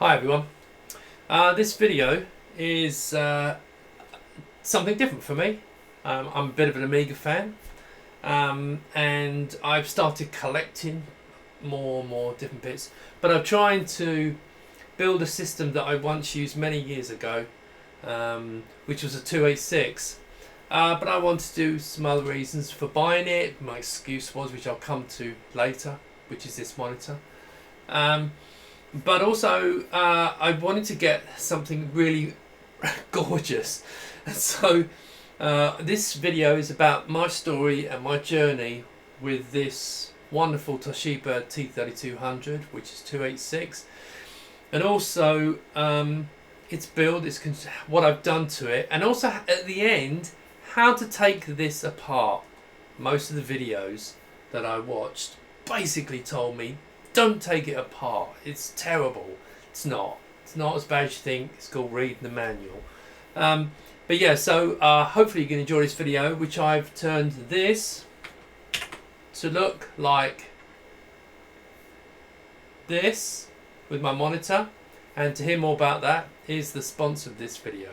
Hi everyone. This video is something different for me. I'm a bit of an Amiga fan, and I've started collecting more and more different bits. But I'm trying to build a system that I once used many years ago, which was a 286. But I want to do some other reasons for buying it. My excuse was, which I'll come to later, which is this monitor. But also, I wanted to get something really gorgeous. And so this video is about my story and my journey with this wonderful Toshiba T3200, which is 286. And also its build, what I've done to it. And also at the end, how to take this apart. Most of the videos that I watched basically told me, don't take it apart. It's terrible. It's not. It's not as bad as you think. It's called reading the manual. But yeah, so hopefully you can enjoy this video, which I've turned this to look like this with my monitor. And to hear more about that is the sponsor of this video.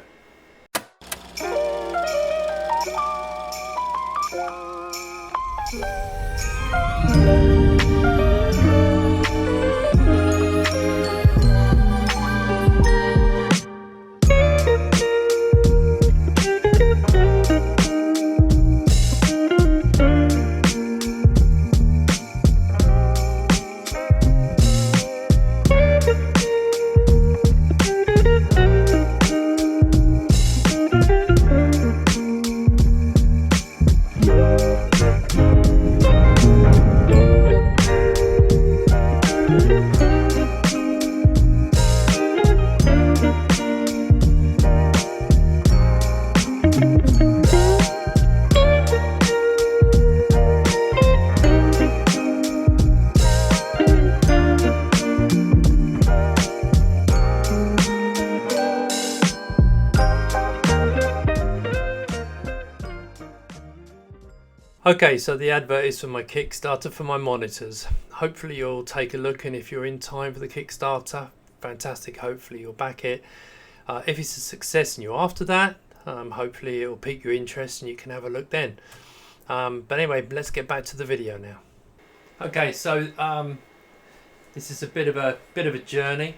Okay, so the advert is for my Kickstarter for my monitors. Hopefully you'll take a look, and if you're in time for the Kickstarter, fantastic, hopefully you'll back it. If it's a success and you're after that, hopefully it'll pique your interest and you can have a look then. But anyway, let's get back to the video now. Okay, so this is a bit of a journey,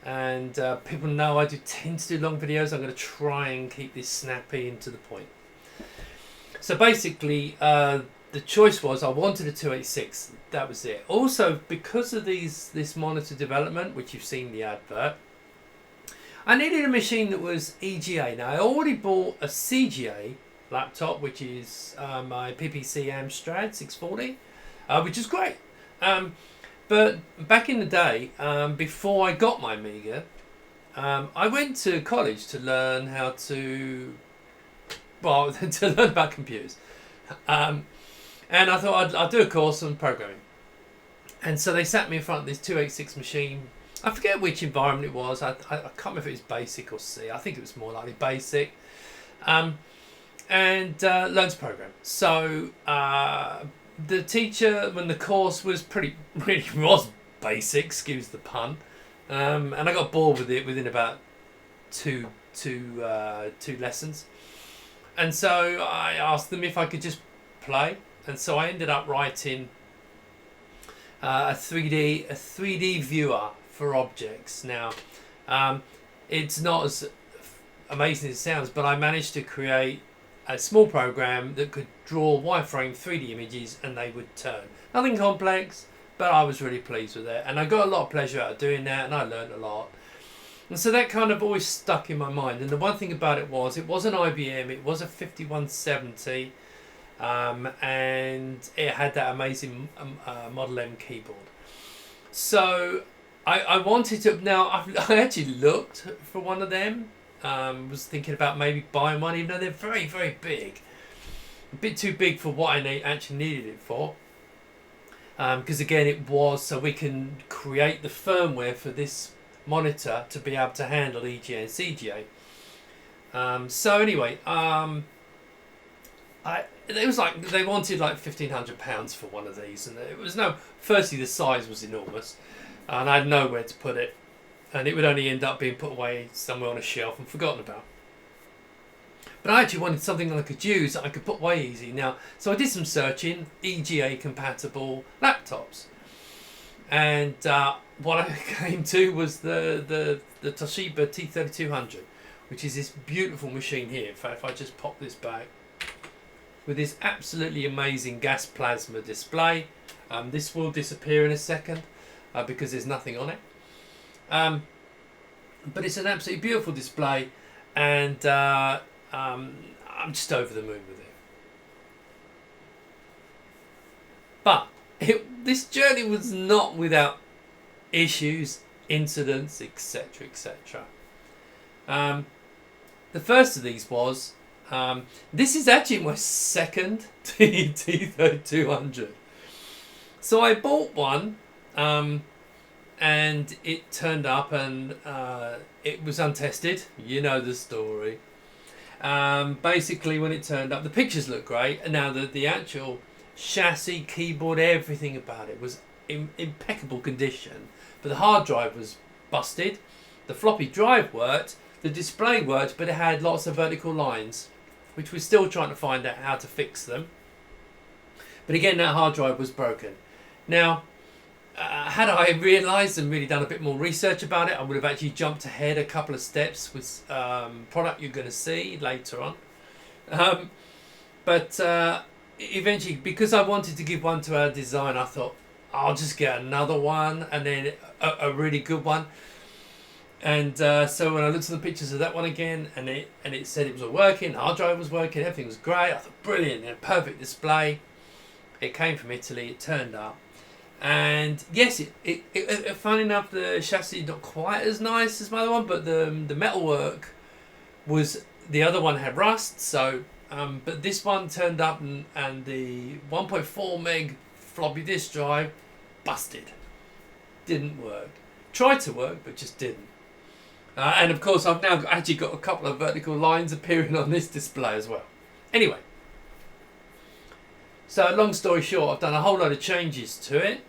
and people know I tend to do long videos. I'm going to try and keep this snappy and to the point. So basically, the choice was I wanted a 286. That was it. Also, because of this monitor development, which you've seen the advert, I needed a machine that was EGA. Now, I already bought a CGA laptop, which is my PPC Amstrad 640, which is great. But back in the day, before I got my Amiga, I went to college to learn how to... well, to learn about computers, and I thought I'd do a course on programming. And so they sat me in front of this 286 machine. I forget which environment it was. I can't remember if it was basic or C. I think it was more likely basic. And learned to program. So the teacher, when the course was really was basic, excuse the pun, and I got bored with it within about two lessons. And so I asked them if I could just play, and so I ended up writing a 3D viewer for objects. Now, it's not as amazing as it sounds, but I managed to create a small program that could draw wireframe 3D images, and they would turn. Nothing complex, but I was really pleased with it, and I got a lot of pleasure out of doing that, and I learned a lot. And so that kind of always stuck in my mind. And the one thing about it was an IBM, it was a 5170, and it had that amazing Model M keyboard. So I wanted to, now I actually looked for one of them, was thinking about maybe buying one, even though they're very, very big. A bit too big for what I actually needed it for. Because again, it was so we can create the firmware for this monitor to be able to handle EGA and CGA. So anyway, it was like they wanted like £1,500 for one of these, and it was firstly the size was enormous, and I had nowhere to put it. and it would only end up being put away somewhere on a shelf and forgotten about. But I actually wanted something that I could use that I could put away easy. Now, so I did some searching, EGA compatible laptops, and what I came to was the Toshiba T3200, which is this beautiful machine here. In fact, if I just pop this back, with this absolutely amazing gas plasma display. This will disappear in a second because there's nothing on it. But it's an absolutely beautiful display, and I'm just over the moon with it. But this journey was not without issues, incidents, etc., etc. The first of these was, this is actually my second T3200. So I bought one, and it turned up, and it was untested. You know the story. Basically, when it turned up, the pictures looked great, and now the actual chassis, keyboard, everything about it was in impeccable condition. But the hard drive was busted. The floppy drive worked. The display worked, but it had lots of vertical lines, which we're still trying to find out how to fix them. But again, that hard drive was broken. Now, had I realised and really done a bit more research about it, I would have actually jumped ahead a couple of steps with product you're going to see later on. But eventually, because I wanted to give one to our design, I thought I'll just get another one, and then a really good one. And so when I looked at the pictures of that one again, and it said it was all working, the hard drive was working, everything was great, I thought brilliant, perfect display. It came from Italy, it turned up. And yes, it funny enough, the chassis not quite as nice as my other one, but the metalwork was, the other one had rust, so but this one turned up, and the 1.4 meg floppy disk drive busted. Didn't work. Tried to work, but just didn't. And of course, I've now actually got a couple of vertical lines appearing on this display as well. Anyway, so long story short, I've done a whole load of changes to it.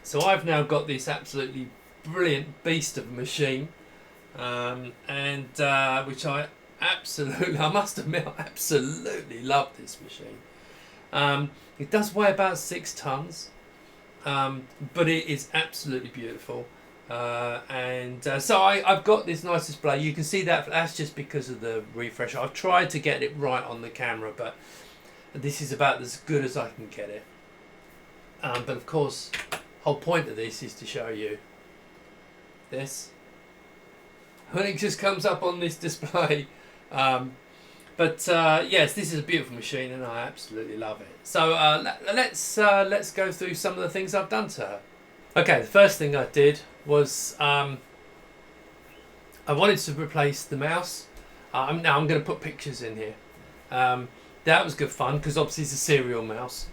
So I've now got this absolutely brilliant beast of a machine, which I must admit, I absolutely love this machine. It does weigh about 6 tons, but it is absolutely beautiful. So I've got this nice display. You can see that's just because of the refresh. I've tried to get it right on the camera, but this is about as good as I can get it. But of course, whole point of this is to show you this. When it just comes up on this display. Yes, this is a beautiful machine, and I absolutely love it. So let's go through some of the things I've done to her. Okay, the first thing I did was I wanted to replace the mouse. Now I'm going to put pictures in here. That was good fun because obviously it's a serial mouse.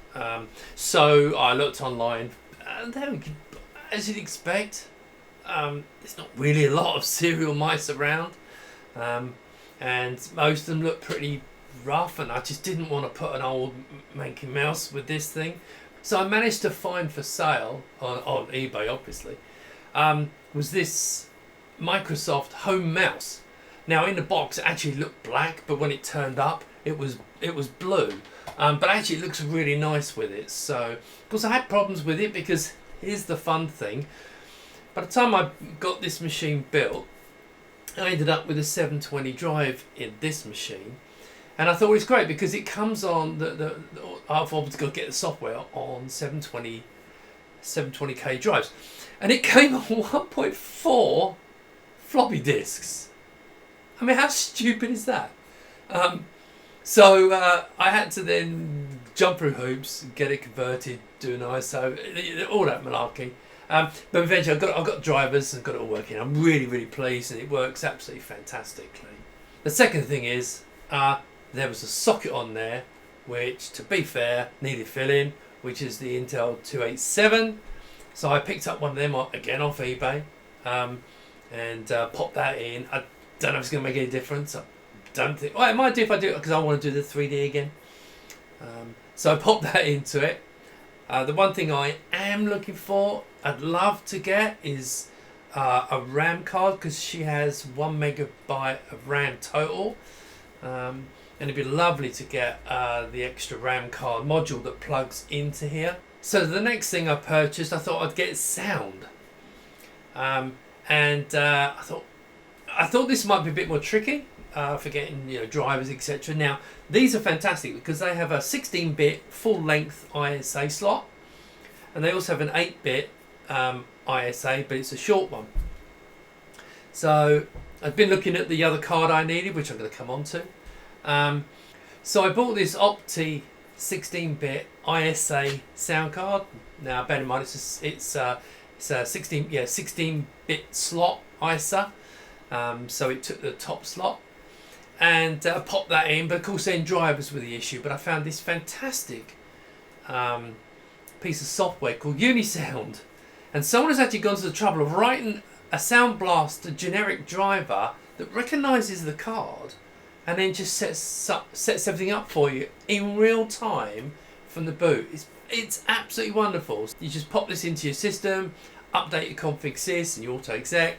So I looked online, and there we go. As you'd expect, there's not really a lot of serial mice around, and most of them look pretty rough, and I just didn't want to put an old manky mouse with this thing. So I managed to find for sale on eBay, obviously, was this Microsoft home mouse. Now in the box it actually looked black, but when it turned up it was blue. But actually it looks really nice with it. So of course I had problems with it, because here's the fun thing. By the time I got this machine built, I ended up with a 720 drive in this machine. And I thought it was great because it comes on I've obviously got to get the software on 720k drives, and it came on 1.4 floppy disks. I mean, how stupid is that? So I had to then jump through hoops, get it converted, do an ISO, all that malarkey. But eventually I got drivers and got it all working. I'm really, really pleased, and it works absolutely fantastically. The second thing is, there was a socket on there which, to be fair, needed filling, which is the Intel 287. So I picked up one of them again off eBay, and popped that in. I don't know if it's going to make any difference. I don't think. Well, it might do if I do it, because I want to do the 3D again. So I popped that into it. The one thing I am looking for, I'd love to get, is a RAM card, because she has 1 megabyte of RAM total. And it'd be lovely to get the extra RAM card module that plugs into here. So the next thing I purchased, I thought I'd get sound. I thought this might be a bit more tricky for getting, you know, drivers, etc. Now these are fantastic because they have a 16-bit full-length ISA slot, and they also have an 8-bit ISA, but it's a short one. So I've been looking at the other card I needed, which I'm going to come on to. So I bought this Opti 16-bit ISA sound card. Now bear in mind it's a 16-bit slot ISA. So it took the top slot and popped that in, but of course then drivers were the issue. But I found this fantastic piece of software called Unisound, and someone has actually gone to the trouble of writing a Sound Blaster generic driver that recognises the card and then just sets everything up for you in real time from the boot. It's absolutely wonderful. You just pop this into your system, update your config sys and your auto exec,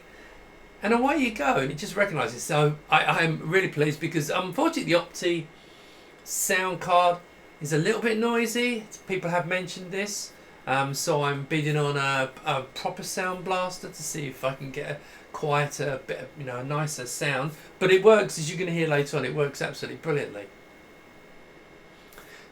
and away you go, and it just recognises. So I'm really pleased, because unfortunately the Opti sound card is a little bit noisy. People have mentioned this. So I'm bidding on a proper Sound Blaster to see if I can get a quieter, bit of, you know, a nicer sound. But it works, as you're going to hear later on. It works absolutely brilliantly.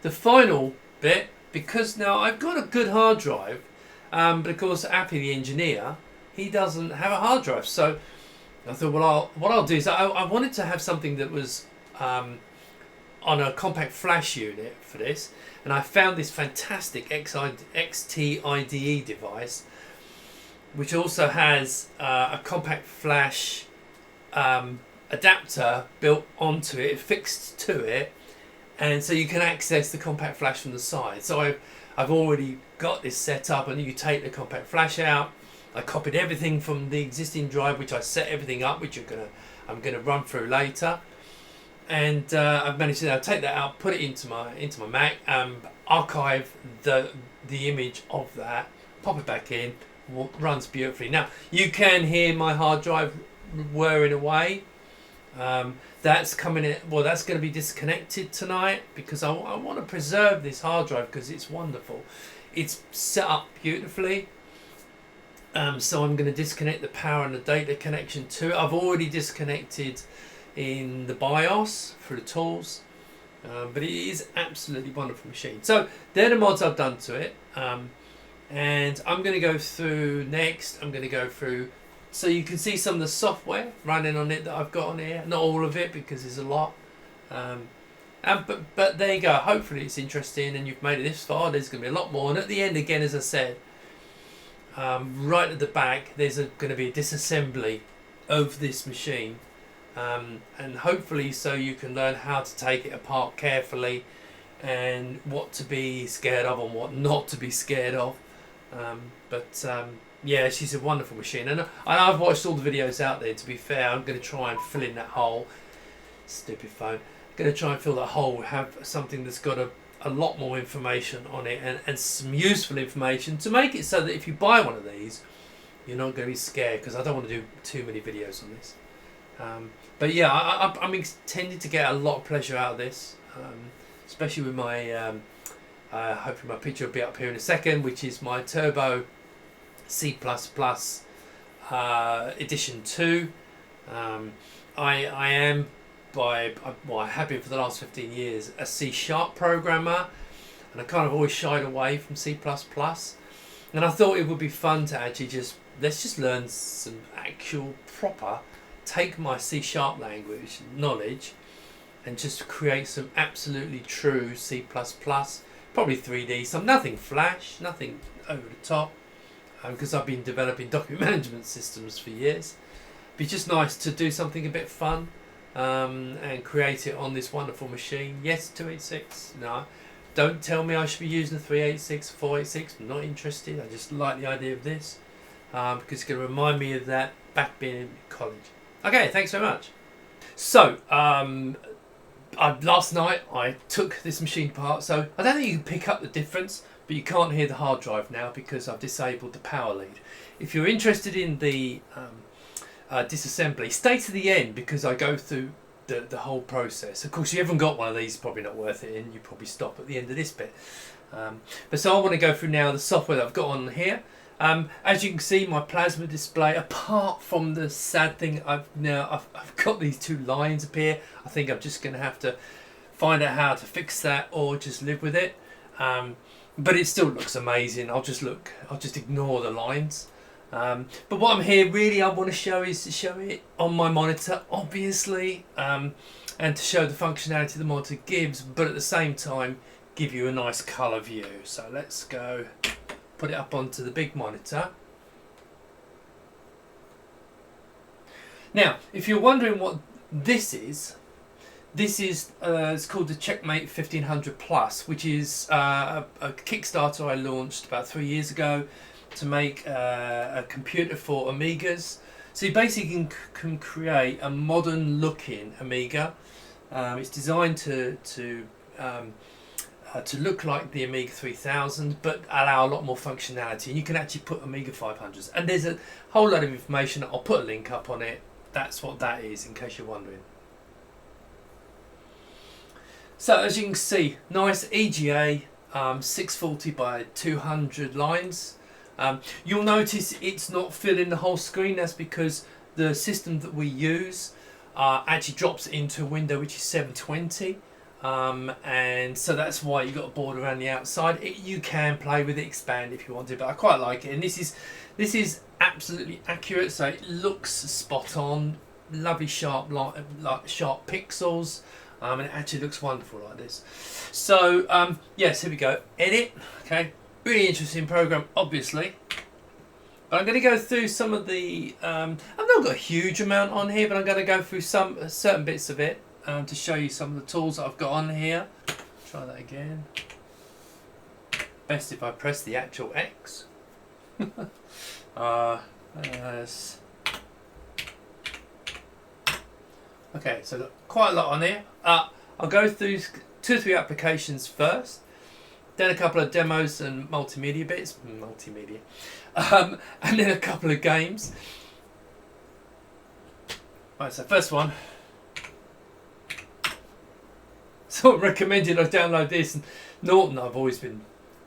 The final bit, because now I've got a good hard drive, but of course Appy the engineer, he doesn't have a hard drive. So I thought, well, what I'll do is I wanted to have something that was on a compact flash unit for this, and I found this fantastic XT IDE device, which also has a compact flash adapter built onto it, fixed to it, and so you can access the compact flash from the side. So I've already got this set up, and you take the compact flash out. I copied everything from the existing drive, which I set everything up, which I'm gonna run through later. And I've managed to now take that out, put it into my Mac, archive the image of that, pop it back in, runs beautifully. Now you can hear my hard drive whirring away. That's coming in. Well, that's going to be disconnected tonight, because I want to preserve this hard drive because it's wonderful. It's set up beautifully. So I'm going to disconnect the power and the data connection to it. I've already disconnected in the BIOS through the tools, but it is absolutely wonderful machine. So they're the mods I've done to it, and I'm going to go through next. I'm going to go through so you can see some of the software running on it that I've got on here. Not all of it, because there's a lot, but there you go. Hopefully it's interesting and you've made it this far. There's going to be a lot more, and at the end, again, as I said, right at the back, there's going to be a disassembly of this machine. And hopefully so you can learn how to take it apart carefully, and what to be scared of and what not to be scared of. Yeah, she's a wonderful machine, and I've watched all the videos out there. To be fair, I'm going to try and fill in that hole. Stupid phone. I'm going to try and fill that hole, have something that's got a lot more information on it, and some useful information to make it so that if you buy one of these, you're not going to be scared, because I don't want to do too many videos on this. But yeah, I'm intending to get a lot of pleasure out of this, especially with my, hopefully my picture will be up here in a second, which is my Turbo C++ Edition 2. I am, I have been for the last 15 years, a C# programmer, and I kind of always shied away from C++. And I thought it would be fun to actually let's just learn some actual proper, take my C# language knowledge and just create some absolutely true C++, probably 3D, nothing flash, nothing over the top, because I've been developing document management systems for years. It'd be just nice to do something a bit fun, and create it on this wonderful machine. Yes, 286. No, don't tell me I should be using a 386, 486. I'm not interested. I just like the idea of this, because it's going to remind me of that back being in college. Okay, thanks very much. So, last night I took this machine apart. So I don't think you can pick up the difference, but you can't hear the hard drive now because I've disabled the power lead. If you're interested in the disassembly, stay to the end because I go through the whole process. Of course, you haven't got one of these, probably not worth it, and you probably stop at the end of this bit. But so I want to go through now the software that I've got on here. As you can see, my plasma display, apart from the sad thing, I've got these two lines appear. I think I'm just going to have to find out how to fix that or just live with it. But it still looks amazing. I'll just ignore the lines. But what I'm here really I want to show is to show it on my monitor, obviously, and to show the functionality the monitor gives, but at the same time give you a nice colour view. So let's go put it up onto the big monitor. Now, if you're wondering what this is it's called the Checkmate 1500 Plus, which is a Kickstarter I launched about 3 years ago to make a computer for Amigas. So you basically can create a modern looking Amiga. It's designed to look like the Amiga 3000 but allow a lot more functionality, and you can actually put Amiga 500s, and there's a whole lot of information. I'll put a link up on it. That's what that is, in case you're wondering. So as you can see, nice EGA, 640 by 200 lines. You'll notice it's not filling the whole screen. That's because the system that we use actually drops into a window which is 720, and so that's why you got a border around the outside. You can play with it, expand if you want to, but I quite like it. And this is absolutely accurate, so it looks spot on. Lovely sharp sharp pixels. And it actually looks wonderful like this. So yes, here we go. Edit. Okay, really interesting program, obviously. But I'm going to go through some of the. I've not got a huge amount on here, but I'm going to go through some certain bits of it to show you some of the tools that I've got on here. Try that again. Best if I press the actual X. Okay, so got quite a lot on here. I'll go through 2 or 3 applications first, then a couple of demos and multimedia bits, and then a couple of games. Right, so first one. Sort of recommended I download this. And Norton, I've always been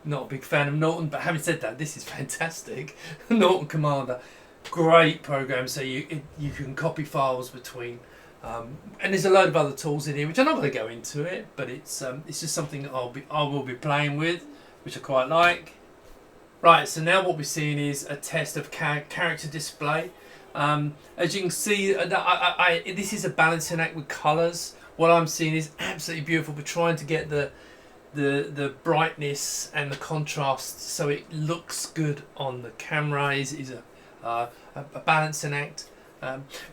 not a big fan of Norton, but having said that, this is fantastic. Norton Commander, great program. So you can copy files between. And there's a load of other tools in here which I'm not going to go into it, but it's just something that I will be playing with, which I quite like. Right, so now what we're seeing is a test of character display. As you can see, this is a balancing act with colours. What I'm seeing is absolutely beautiful. We're trying to get the brightness and the contrast so it looks good on the camera. Is a balancing act.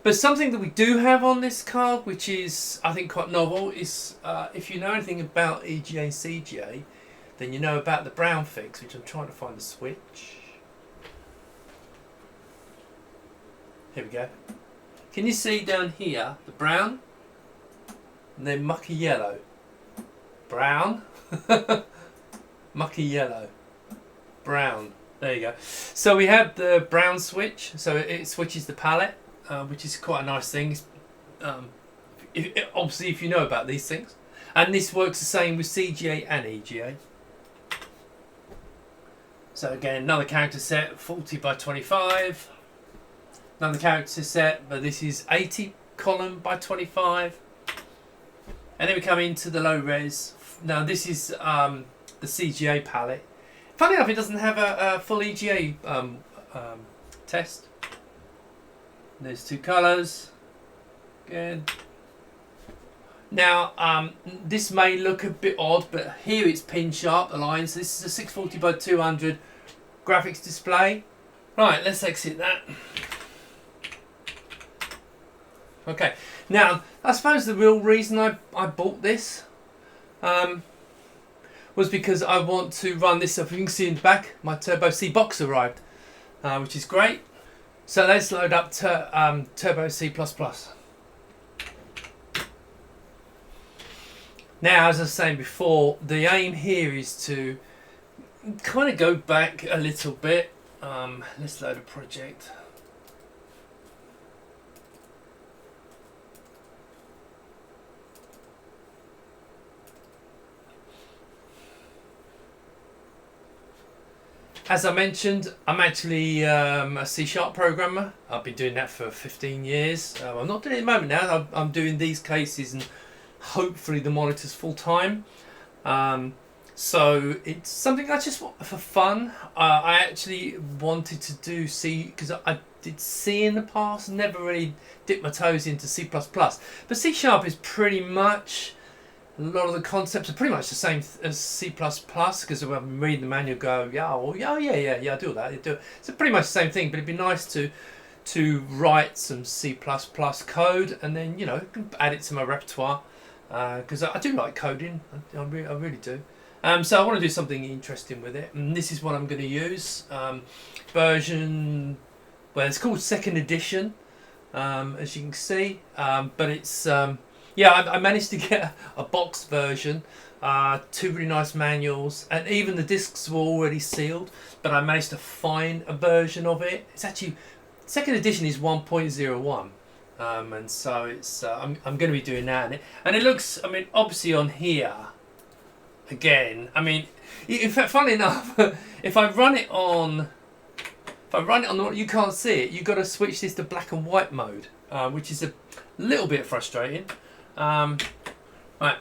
But something that we do have on this card, which is I think quite novel, is if you know anything about EGA and CGA, then you know about the brown fix, which I'm trying to find the switch. Here we go. Can you see down here the brown and then mucky yellow? Brown, mucky yellow, brown. There you go. So we have the brown switch, so it switches the palette. Which is quite a nice thing. Obviously, if you know about these things, and this works the same with CGA and EGA. So again, another character set, 40 by 25. Another character set, but this is 80 column by 25. And then we come into the low res. Now this is the CGA palette. Funny enough, it doesn't have a full EGA test. There's 2 colours. Good. Now, this may look a bit odd, but here it's pin sharp, the lines. So this is a 640 by 200 graphics display. Right, let's exit that. Okay, now, I suppose the real reason I bought this was because I want to run this up. You can see in the back, my Turbo C box arrived, which is great. So let's load up Turbo C++. Now, as I was saying before, the aim here is to kind of go back a little bit. Let's load a project. As I mentioned, I'm actually a C# programmer. I've been doing that for 15 years. I'm not doing it at the moment now. I'm doing these cases and hopefully the monitors full time. So it's something I just want for fun. I actually wanted to do C because I did C in the past, never really dipped my toes into C++. But C# is pretty much, a lot of the concepts are pretty much the same as C++ because when I'm reading the manual, go, yeah, well, yeah, I do that. I do it. It's pretty much the same thing, but it'd be nice to write some C++ code and then, you know, add it to my repertoire because I do like coding. I really do. So I want to do something interesting with it, and this is what I'm going to use. Version, well, it's called second edition, as you can see, but it's yeah, I managed to get a box version, 2 really nice manuals, and even the discs were already sealed, but I managed to find a version of it. It's actually, second edition is 1.01, and so it's I'm going to be doing that, and it looks, I mean, obviously on here, again, I mean, in fact, funny enough, if I run it on you can't see it, you've got to switch this to black and white mode, which is a little bit frustrating. Right,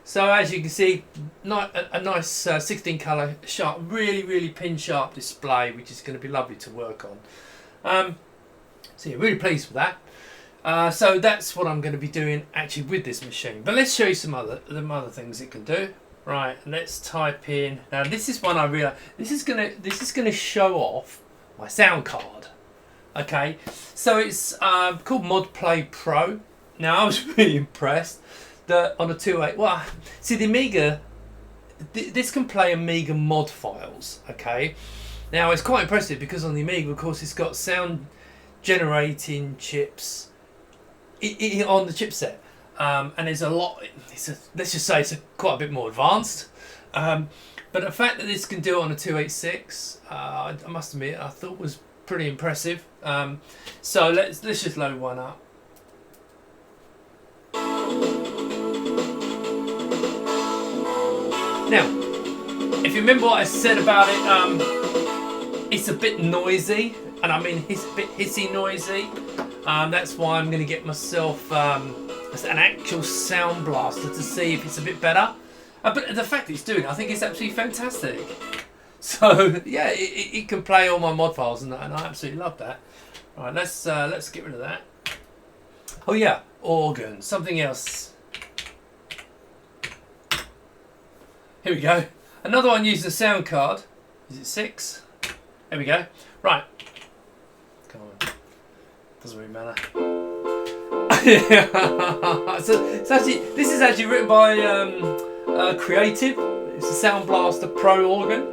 so as you can see, a nice 16 colour sharp, really pin sharp display, which is going to be lovely to work on. So yeah, really pleased with that. So that's what I'm going to be doing actually with this machine. But let's show you some other things it can do. Right, let's type in. Now this is one I realize this is gonna show off my sound card. Okay, so it's called ModPlay Pro. Now I was really impressed that on a 2.8. Well, see the Amiga, this can play Amiga mod files. Okay, now it's quite impressive because on the Amiga, of course, it's got sound generating chips on the chipset, and there's a lot. Let's just say it's quite a bit more advanced. But the fact that this can do it on a 286, I must admit, I thought was pretty impressive. So let's just load one up. Now, if you remember what I said about it, it's a bit noisy, and I mean it's a bit hissy noisy. That's why I'm going to get myself an actual sound blaster to see if it's a bit better. But the fact that it's doing it, I think it's absolutely fantastic. So yeah, it can play all my mod files, and I absolutely love that. All right, let's get rid of that. Oh yeah, organ, something else. Here we go. Another one using a sound card. Is it 6? There we go. Right. Come on. Doesn't really matter. So it's actually, this is actually written by Creative. It's a Sound Blaster Pro organ.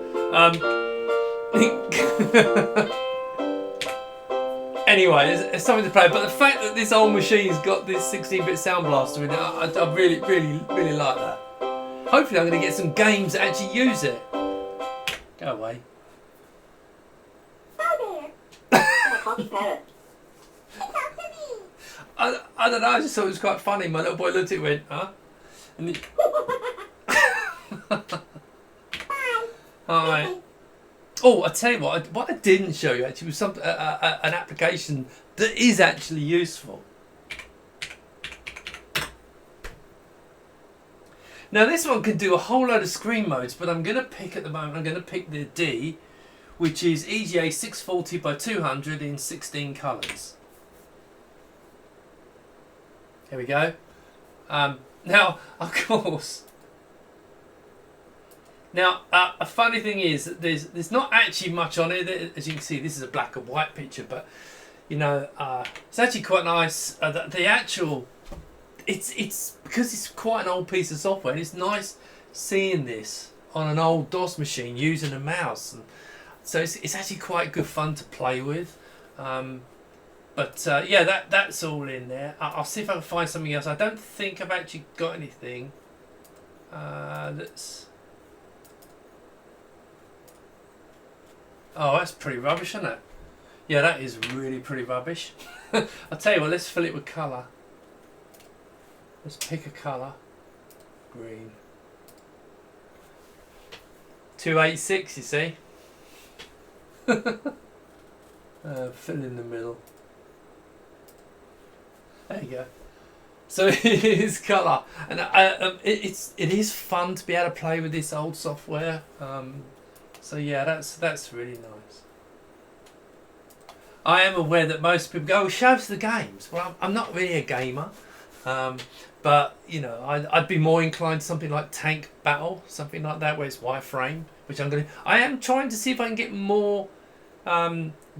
Anyway, it's something to play. But the fact that this old machine's got this 16-bit Sound Blaster in it, I really like that. Hopefully I'm going to get some games that actually use it. Go away. I don't know, I just thought it was quite funny. My little boy looked at it and went, huh? And Hi. Oh, I tell you what I didn't show you actually was an application that is actually useful. Now this one can do a whole load of screen modes, but I'm going to pick at the moment, I'm going to pick the D, which is EGA 640 by 200 in 16 colours. Here we go. Now, of course, now a funny thing is that there's not actually much on it. As you can see, this is a black and white picture, but you know, it's actually quite nice. The actual, it's because it's quite an old piece of software, and it's nice seeing this on an old DOS machine using a mouse, and so it's actually quite good fun to play with. But yeah, that's all in there. I'll see if I can find something else. I don't think I've actually got anything. Oh, that's pretty rubbish, isn't it? Yeah, that is really pretty rubbish. I'll tell you what, let's fill it with colour. Let's pick a colour. Green. 286, you see? Fill in the middle. There you go. So it is colour, and it is fun to be able to play with this old software. So yeah, that's really nice. I am aware that most people go, "Oh, show us the games." Well, I'm not really a gamer, but you know, I'd be more inclined to something like Tank Battle, something like that, where it's wireframe. Which I am trying to see if I can get more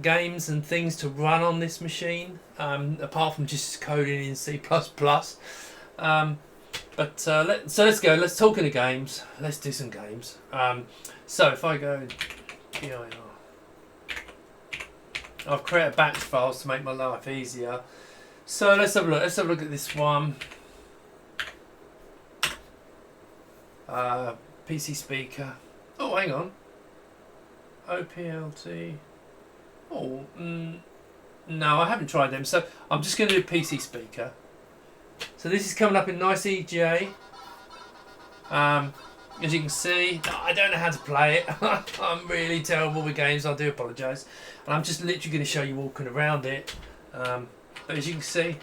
games and things to run on this machine, apart from just coding in C++. So let's go. Let's talk in the games. Let's do some games. So if I go PIR, I've created batch files to make my life easier. So let's have a look. Let's have a look at this one. PC speaker. Oh, hang on. OPLT. Oh, no, I haven't tried them. So I'm just going to do PC speaker. So this is coming up in nice EGA. As you can see, I don't know how to play it. I'm really terrible with games. I do apologise. And I'm just literally going to show you walking around it. But as you can see,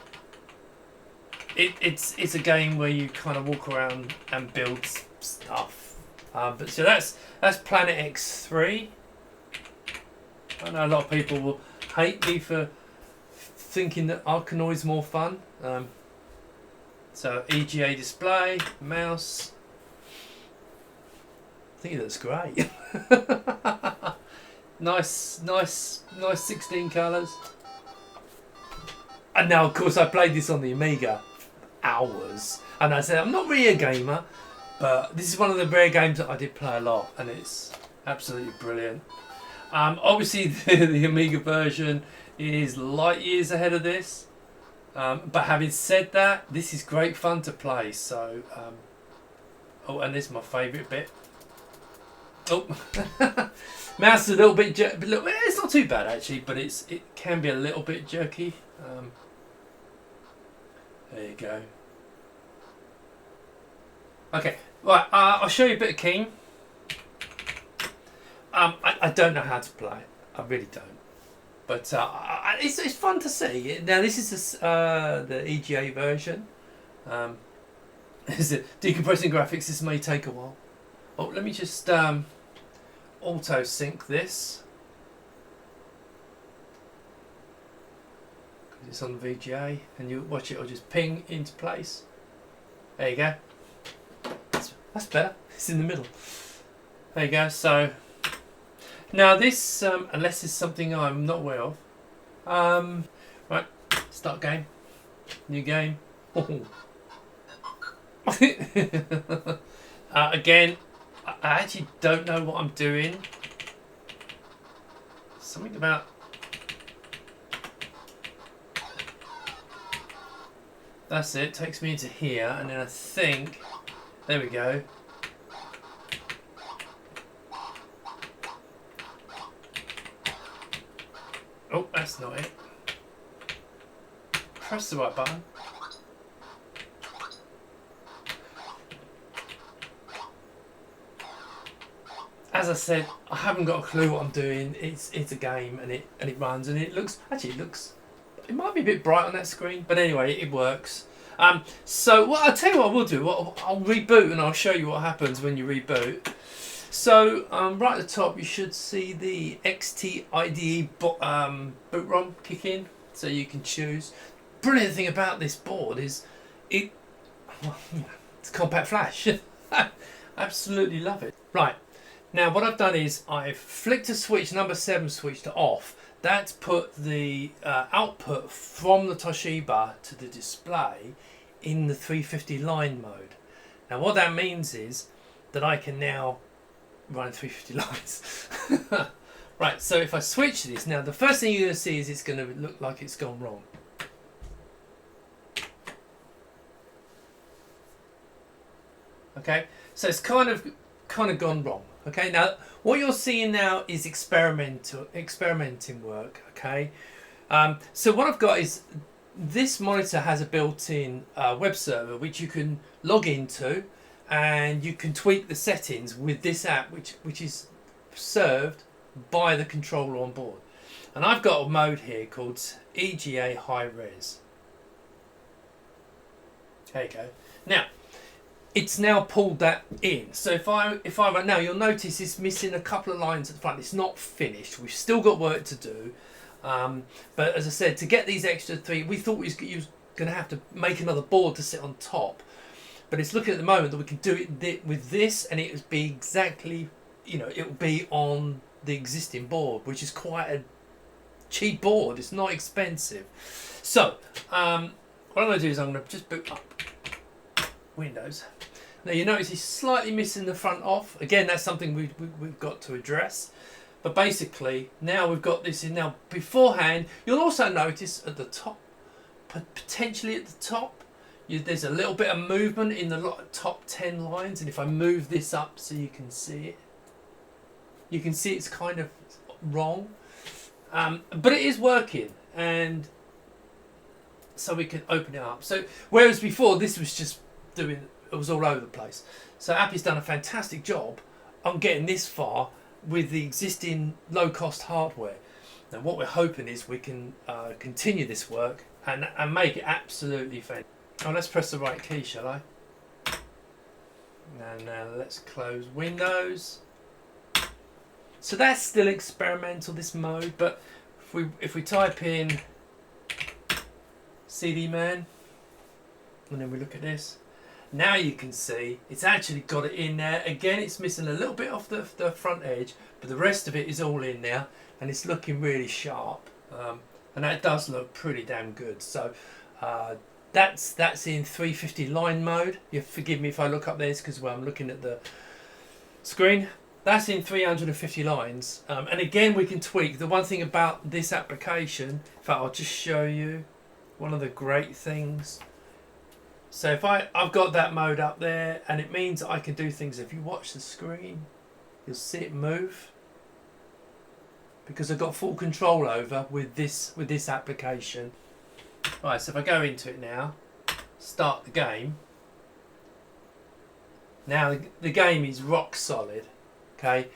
it's a game where you kind of walk around and build stuff. But so that's Planet X3. I know a lot of people will hate me for thinking that Arkanoid's more fun. So EGA display, mouse. I think it looks great. nice 16 colours. And now, of course, I played this on the Amiga hours, and I said I'm not really a gamer, but this is one of the rare games that I did play a lot, and it's absolutely brilliant. Obviously, the Amiga version is light years ahead of this, but having said that, this is great fun to play. So, oh, and this is my favourite bit. Oh, mouse is a little bit jerky. It's not too bad actually, but it can be a little bit jerky. There you go. Okay, right. I'll show you a bit of Keen. I don't know how to play. I really don't. But it's fun to see. Now this is the EGA version. Is it decompressing graphics? This may take a while. Oh, let me just auto sync this. Because it's on VGA, and you watch it, it'll just ping into place. There you go. That's better. It's in the middle. There you go. So now this, unless it's something I'm not aware of. Right, start game. New game. Again, I actually don't know what I'm doing. Something about... That's it, takes me into here, and then I think... There we go. Oh, that's not it. Press the right button. As I said, I haven't got a clue what I'm doing. It's a game, and it runs, and it looks, it might be a bit bright on that screen, but anyway, it works. So what I'll tell you what I will do. I'll reboot, and I'll show you what happens when you reboot. So right at the top, you should see the XT-IDE boot ROM kick in, so you can choose. Brilliant thing about this board is it's compact flash. Absolutely love it. Right. Now what I've done is I've flicked a switch, number 7 switch, to off. That's put the output from the Toshiba to the display in the 350 line mode. Now what that means is that I can now run 350 lines. Right, so if I switch this, now the first thing you're going to see is it's going to look like it's gone wrong. Okay, so it's kind of gone wrong. Okay, now what you're seeing now is experimenting work. Okay, so what I've got is this monitor has a built-in web server which you can log into, and you can tweak the settings with this app, which is served by the controller on board. And I've got a mode here called EGA High Res. There you go. Now, it's now pulled that in. So if I run now, you'll notice it's missing a couple of lines at the front. It's not finished. We've still got work to do. But as I said, to get these extra three, we thought we was going to have to make another board to sit on top. But it's looking at the moment that we can do it with this, and it would be exactly, it will be on the existing board, which is quite a cheap board. It's not expensive. So what I'm going to do is I'm going to just boot up Windows. Now you notice it's slightly missing the front off. Again, that's something we've got to address. But basically, now we've got this in. Now beforehand, you'll also notice at the top, potentially at the top, there's a little bit of movement in the top 10 lines. And if I move this up so you can see it, you can see it's kind of wrong. But it is working, and so we can open it up. So whereas before this was just it was all over the place. So Apple's done a fantastic job on getting this far with the existing low-cost hardware. Now what we're hoping is we can continue this work and make it absolutely fantastic. Oh, let's press the right key, shall I? Now let's close Windows. So that's still experimental, this mode, but if we type in CD man, and then we look at this, now you can see it's actually got it in there. Again, it's missing a little bit off the front edge, but the rest of it is all in there, and it's looking really sharp. And that does look pretty damn good. So that's in 350 line mode. You forgive me if I look up there, because I'm looking at the screen. That's in 350 lines. And again, we can tweak. The one thing about this application, in fact, I'll just show you one of the great things. So if I've got that mode up there, and it means I can do things. If you watch the screen, you'll see it move, because I've got full control over with this application. Right, so if I go into it now, start the game. Now the game is rock solid, okay,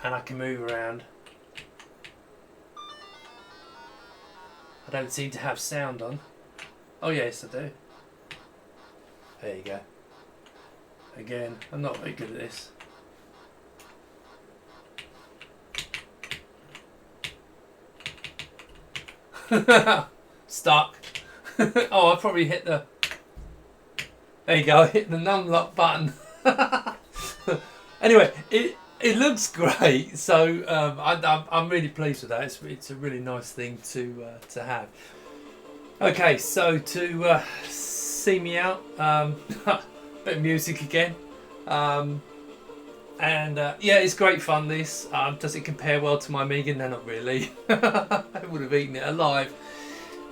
and I can move around. I don't seem to have sound on. Oh yes, I do. There you go. Again, I'm not very good at this. Stuck. Oh, I probably hit the... There you go, I hit the numlock button. Anyway, it looks great, so I'm really pleased with that. It's a really nice thing to have. Okay, so to see me out, bit of music again, and yeah, it's great fun. This does it compare well to my Amiga? No, not really. I would have eaten it alive.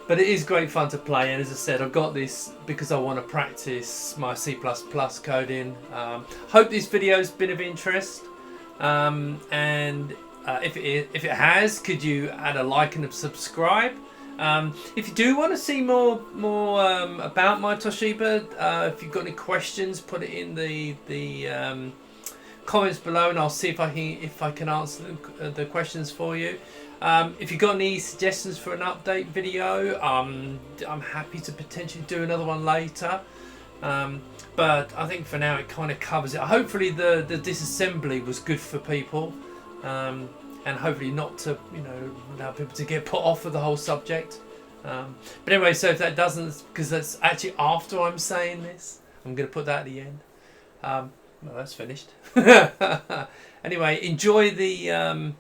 But it is great fun to play, and as I said, I've got this because I want to practice my C++ coding. Hope this video's been of interest, and if it has, could you add a like and a subscribe? If you do want to see more about my Toshiba, if you've got any questions, put it in the comments below, and I'll see if I can answer the questions for you. If you've got any suggestions for an update video, I'm happy to potentially do another one later. But I think for now it kind of covers it. Hopefully the disassembly was good for people, and hopefully not to allow people to get put off with the whole subject. But anyway, so if that doesn't, because that's actually after I'm saying this, I'm going to put that at the end. Well, that's finished. Anyway, enjoy the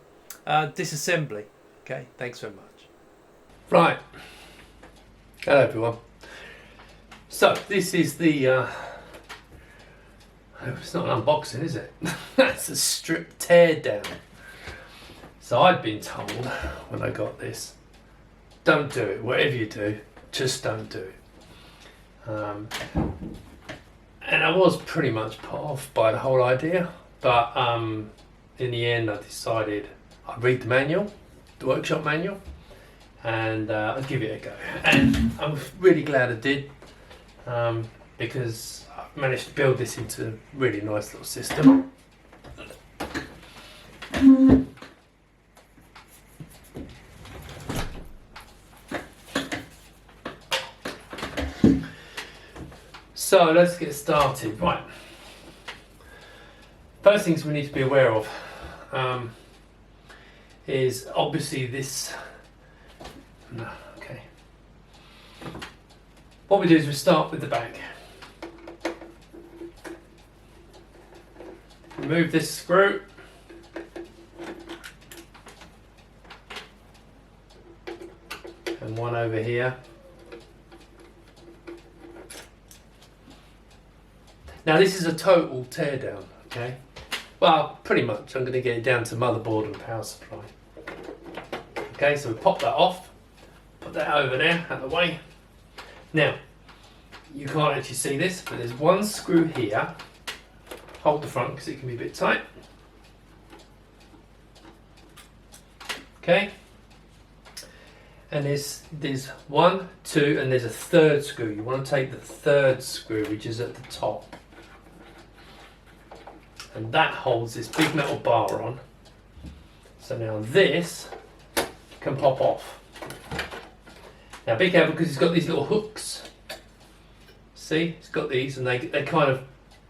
disassembly. Okay, thanks very much. Right. Hello everyone. So this is the it's not an unboxing, is it? That's a strip tear down. So I'd been told when I got this, don't do it. Whatever you do, just don't do it. And I was pretty much put off by the whole idea, but in the end I decided I'd read the manual, the workshop manual, and I'd give it a go. And I'm really glad I did, because I've managed to build this into a really nice little system. So let's get started. Right. First things we need to be aware of is obviously this. No, okay. What we do is we start with the back. Remove this screw. And one over here. Now this is a total teardown, okay? Well, pretty much. I'm going to get it down to motherboard and power supply. Okay, so we pop that off, put that over there, out of the way. Now, you can't actually see this, but there's one screw here. Hold the front because it can be a bit tight. Okay. And there's one, two, and there's a third screw. You want to take the third screw, which is at the top. And that holds this big metal bar on. So now this can pop off. Now be careful because it's got these little hooks. See, it's got these and they kind of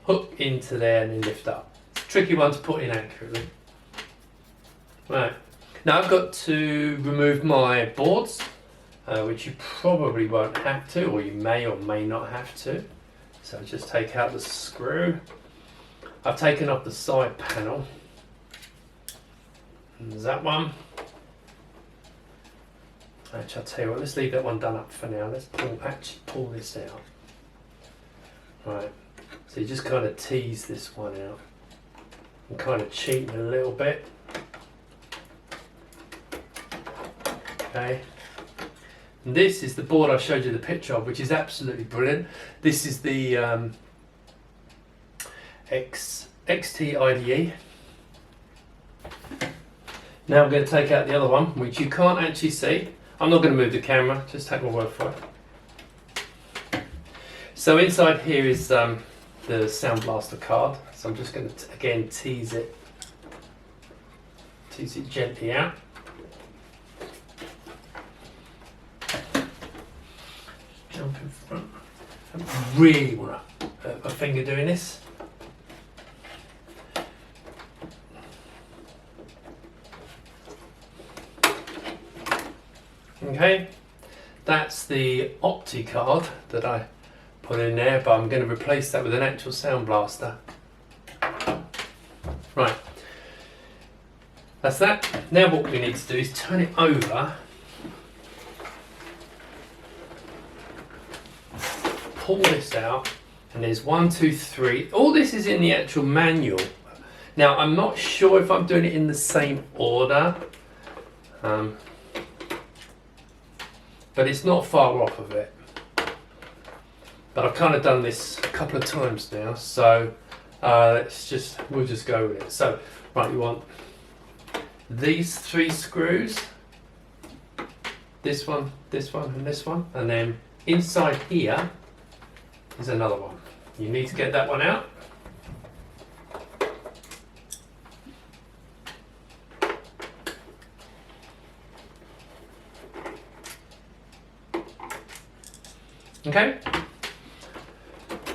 hook into there and then lift up. It's a tricky one to put in accurately. Right, now I've got to remove my boards, which you probably won't have to, or you may or may not have to. So just take out the screw. I've taken off the side panel. And there's that one. Actually, I'll tell you what, let's leave that one done up for now. Let's pull this out. Right, so you just kind of tease this one out. I'm kind of cheating a little bit. Okay. And this is the board I showed you the picture of, which is absolutely brilliant. This is the XT IDE. Now I'm going to take out the other one, which you can't actually see. I'm not going to move the camera, just take my word for it. So inside here is the Sound Blaster card. So I'm just going to again tease it gently out. Jump in front. I don't really want a finger doing this. Okay, that's the Opti card that I put in there, but I'm going to replace that with an actual Sound Blaster. Right, that's that. Now what we need to do is turn it over, pull this out, and there's 1, 2, 3. All this is in the actual manual. Now I'm not sure if I'm doing it in the same order. But it's not far off of it. But I've kind of done this a couple of times now, so we'll just go with it. So, right, you want these 3 screws, this one, and this one, and then inside here is another one. You need to get that one out. Okay,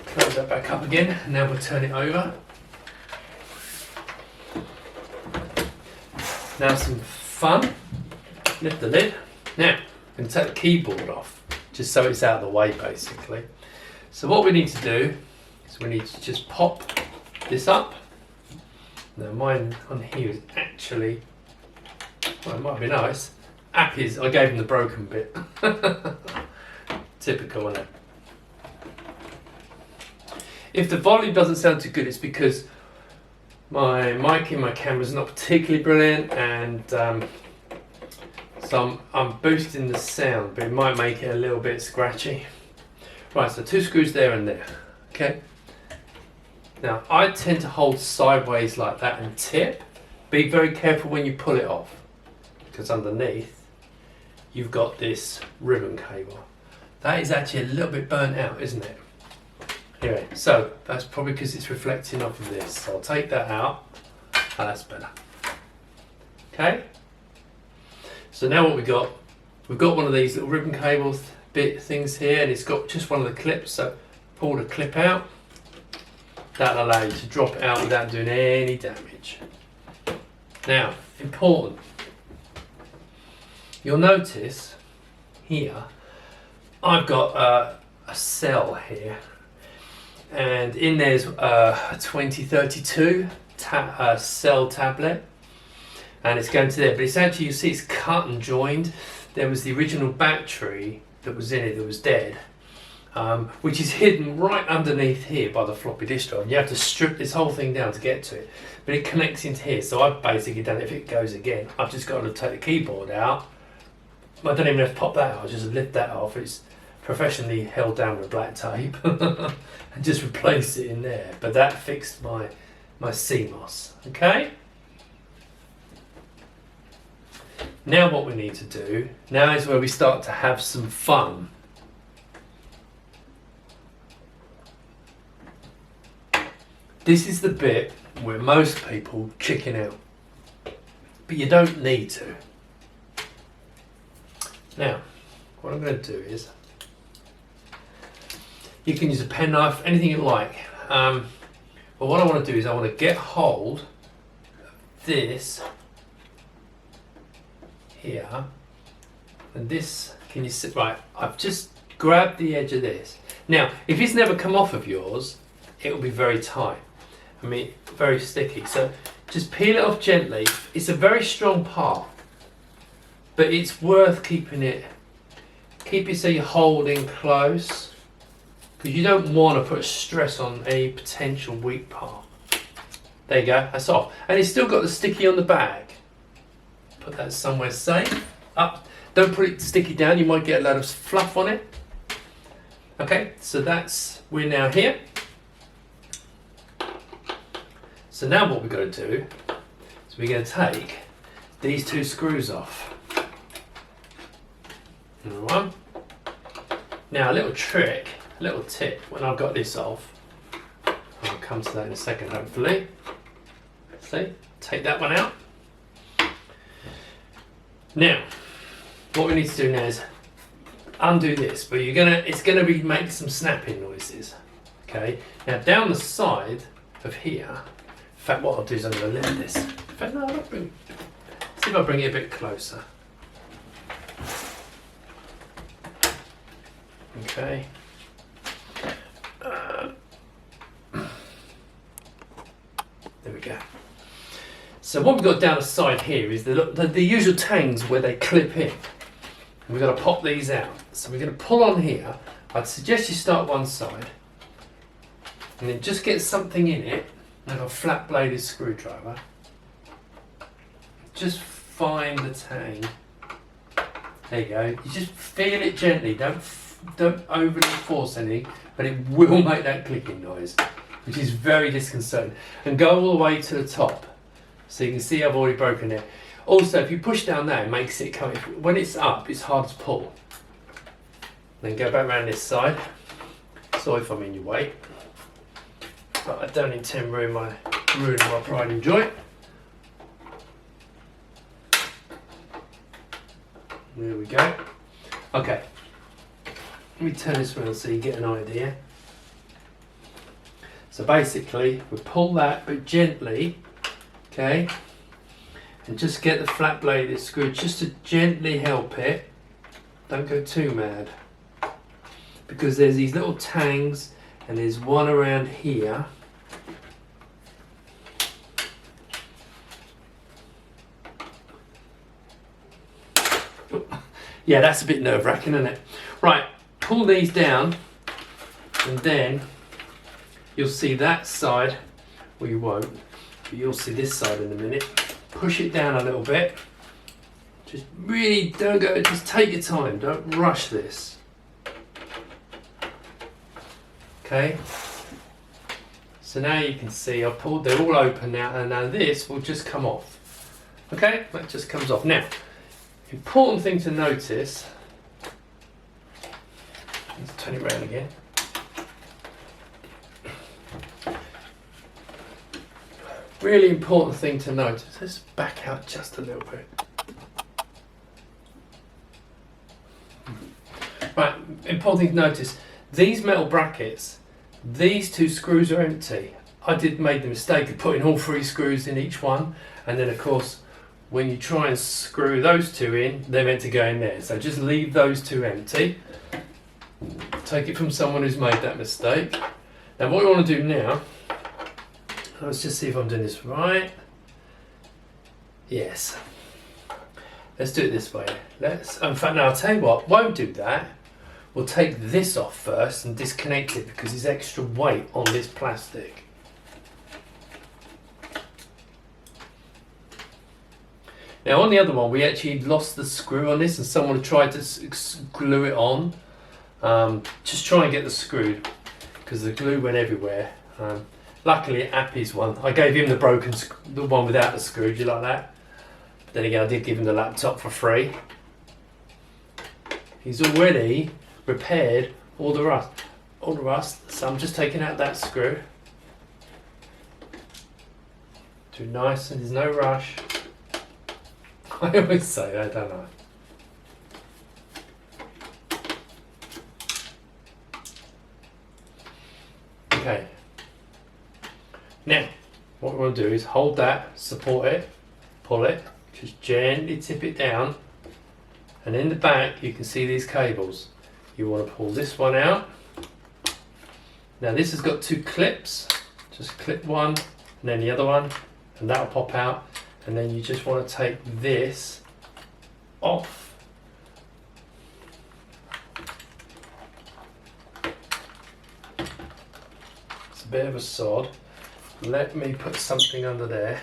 close that back up again, and now we'll turn it over. Now some fun, lift the lid. Now, I'm going to take the keyboard off, just so it's out of the way basically. So what we need to do is we need to just pop this up. Now mine on here is actually, well, it might be nice. I gave him the broken bit. Typical, isn't it? If the volume doesn't sound too good, it's because my mic in my camera is not particularly brilliant, and so I'm boosting the sound, but it might make it a little bit scratchy. Right, so 2 screws there and there. Okay. Now I tend to hold sideways like that and tip, Be very careful when you pull it off, because underneath you've got this ribbon cable. That is actually a little bit burnt out, isn't it? Anyway, so that's probably because it's reflecting off of this. So I'll take that out. Oh, that's better. Okay. So now what we've got one of these little ribbon cables bit things here, and it's got just one of the clips. So pull the clip out. That'll allow you to drop it out without doing any damage. Now, important. You'll notice here I've got a cell here, and in there's a 2032 cell tablet, and it's going to there, but it's actually, you see, it's cut and joined. There was the original battery that was in it that was dead, which is hidden right underneath here by the floppy disk drive. You have to strip this whole thing down to get to it, but it connects into here. So I've basically done it. If it goes again, I've just got to take the keyboard out. I don't even have to pop that out, I just lift that off. It's professionally held down with black tape and just replace it in there. But that fixed my CMOS. Okay. Now what we need to do, now is where we start to have some fun. This is the bit where most people chicken out, but you don't need to. Now, what I'm going to do is, you can use a penknife, anything you like. But what I want to do is I want to get hold of this here, and this, can you see, right, I've just grabbed the edge of this. Now, if it's never come off of yours, it will be very tight. I mean, very sticky. So just peel it off gently. It's a very strong part, but it's worth keeping it so you're holding close, because you don't want to put stress on any potential weak part. There you go, that's off. And it's still got the sticky on the bag. Put that somewhere safe. Up. Don't put it sticky down, you might get a lot of fluff on it. Okay, so we're now here. So now what we're going to do is we're going to take these two screws off. Number one. Now a little trick, a little tip when I've got this off. I'll come to that in a second hopefully. See, take that one out. Now, what we need to do now is undo this, but it's gonna be making some snapping noises. Okay. Now down the side of here, in fact, what I'll do is I'm going to lift this. In fact, no, see if I bring it a bit closer. Okay. There we go. So what we've got down the side here is the usual tangs where they clip in. And we've got to pop these out. So we're going to pull on here. I'd suggest you start one side and then just get something in it, like a flat bladed screwdriver. Just find the tang. There you go. You just feel it gently. Don't overly force anything, but it will make that clicking noise, which is very disconcerting. And go all the way to the top. So you can see I've already broken it. Also, if you push down there, it makes it come. When it's up, it's hard to pull. Then go back around this side. Sorry if I'm in your way, but I don't intend to ruin my pride and joy. There we go. Okay. Let me turn this around so you get an idea. So basically, we pull that, but gently, okay, and just get the flat bladed screw just to gently help it. Don't go too mad, because there's these little tangs, and there's one around here. Yeah, that's a bit nerve-wracking, isn't it? Right, pull these down, and then you'll see that side, well you won't, but you'll see this side in a minute. Push it down a little bit. Just really don't go, just take your time, don't rush this. Okay, so now you can see I've pulled, they're all open now, and now this will just come off. Okay, that just comes off. Now, important thing to notice, let's turn it around again. Really important thing to notice, let's back out just a little bit. Right, important thing to notice, these metal brackets, these two screws are empty. I made the mistake of putting all 3 screws in each one, and then of course when you try and screw those 2 in, they're meant to go in there. So just leave those 2 empty. Take it from someone who's made that mistake. Now what we want to do now, let's just see if I'm doing this right. Yes. Let's do it this way. In fact, no, I'll tell you what, won't do that. We'll take this off first and disconnect it because there's extra weight on this plastic. Now on the other one, we actually lost the screw on this and someone tried to glue it on. Just try and get the screw because the glue went everywhere. Luckily, Appy's one. I gave him the one without the screw. Do you like that? But then again, I did give him the laptop for free. He's already repaired all the rust. So I'm just taking out that screw. Too nice, and there's no rush. I always say that, don't I? Okay. Now, what we want to do is hold that, support it, pull it, just gently tip it down, and in the back you can see these cables. You want to pull this one out. Now this has got 2 clips, just clip one and then the other one, and that'll pop out, and then you just want to take this off. It's a bit of a sod. Let me put something under there.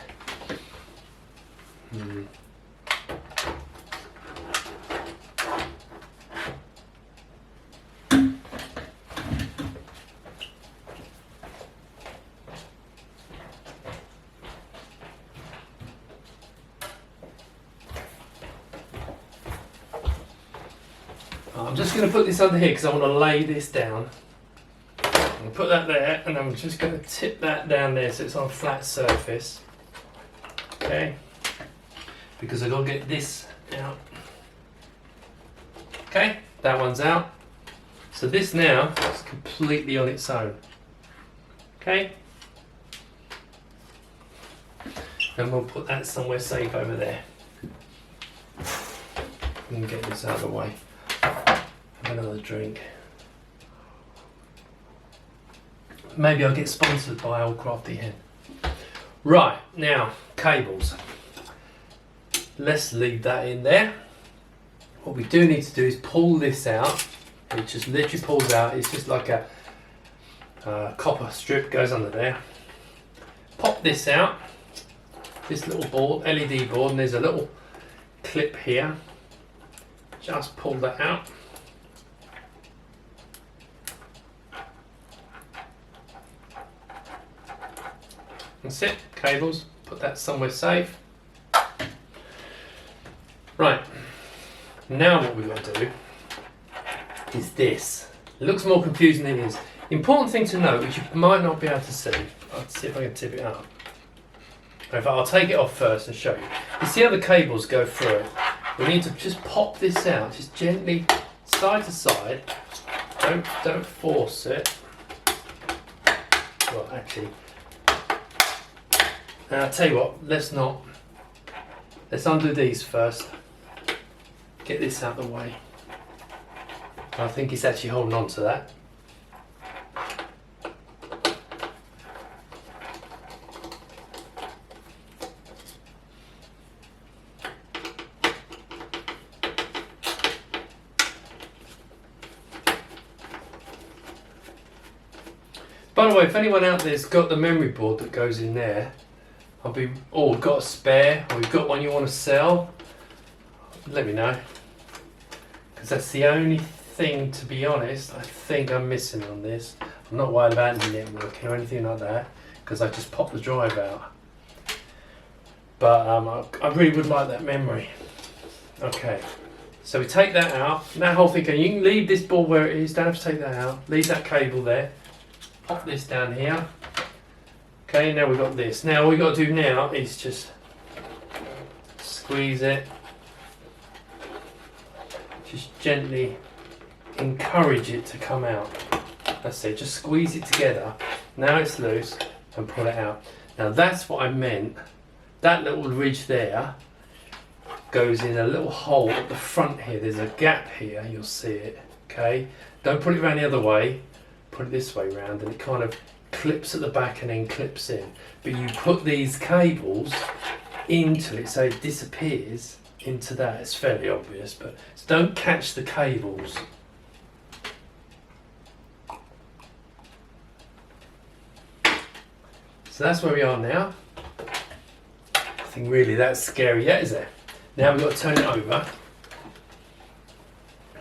I'm just going to put this under here because I want to lay this down. I'll put that there, and I'm just going to tip that down there so it's on a flat surface. Okay, because I've got to get this out. Okay, that one's out. So this now is completely on its own. Okay, and we'll put that somewhere safe over there. And get this out of the way. Have another drink. Maybe I'll get sponsored by Old Crafty Hen. Right, now, cables. Let's leave that in there. What we do need to do is pull this out. It just literally pulls out. It's just like a copper strip goes under there. Pop this out. This little board, LED board, and there's a little clip here. Just pull that out. That's it, cables, put that somewhere safe. Right, now what we've got to do is this. It looks more confusing than it is. Important thing to note, which you might not be able to see. I'll see if I can tip it up. In fact, I'll take it off first and show you. You see how the cables go through it? We need to just pop this out, just gently, side to side. Don't force it. Well, actually, now I'll tell you what, let's undo these first. Get this out of the way. I think it's actually holding on to that. By the way, if anyone out there's got the memory board that goes in there, or got a spare, or you've got one you want to sell, let me know. Because that's the only thing, to be honest, I think I'm missing on this. I'm not worried about the networking or anything like that, because I just popped the drive out. but I really would like that memory. Okay, so we take that out. That whole thing, you can leave this board where it is, don't have to take that out. Leave that cable there. Pop this down here. Okay, now we've got this. Now all we've got to do now is just squeeze it. Just gently encourage it to come out. That's it, just squeeze it together. Now it's loose and pull it out. Now that's what I meant. That little ridge there goes in a little hole at the front here. There's a gap here, you'll see it. Okay, don't put it around the other way, put it this way round, and it kind of clips at the back and then clips in. But you put these cables into it so it disappears into that. It's fairly obvious, but so don't catch the cables. So that's where we are now. Nothing really that scary yet, is there? Now we've got to turn it over.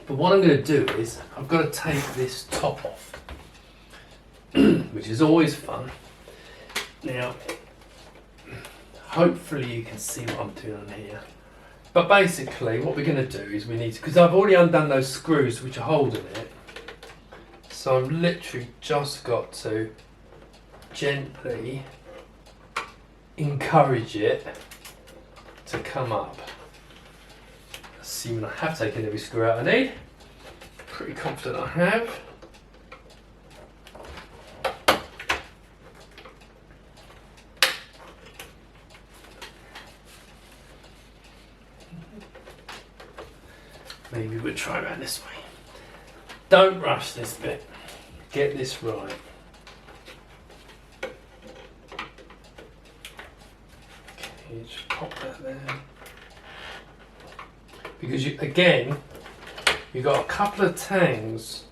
But what I'm going to do is I've got to take this top off, which is always fun. Now, hopefully you can see what I'm doing on here. But basically what we're going to do is we need to, because I've already undone those screws which are holding it. So I've literally just got to gently encourage it to come up. Assuming I have taken every screw out I need. Pretty confident I have. Maybe we'll try around this way. Don't rush this bit. Get this right. Okay, just pop that there. Because you, again, you've got a couple of tangs.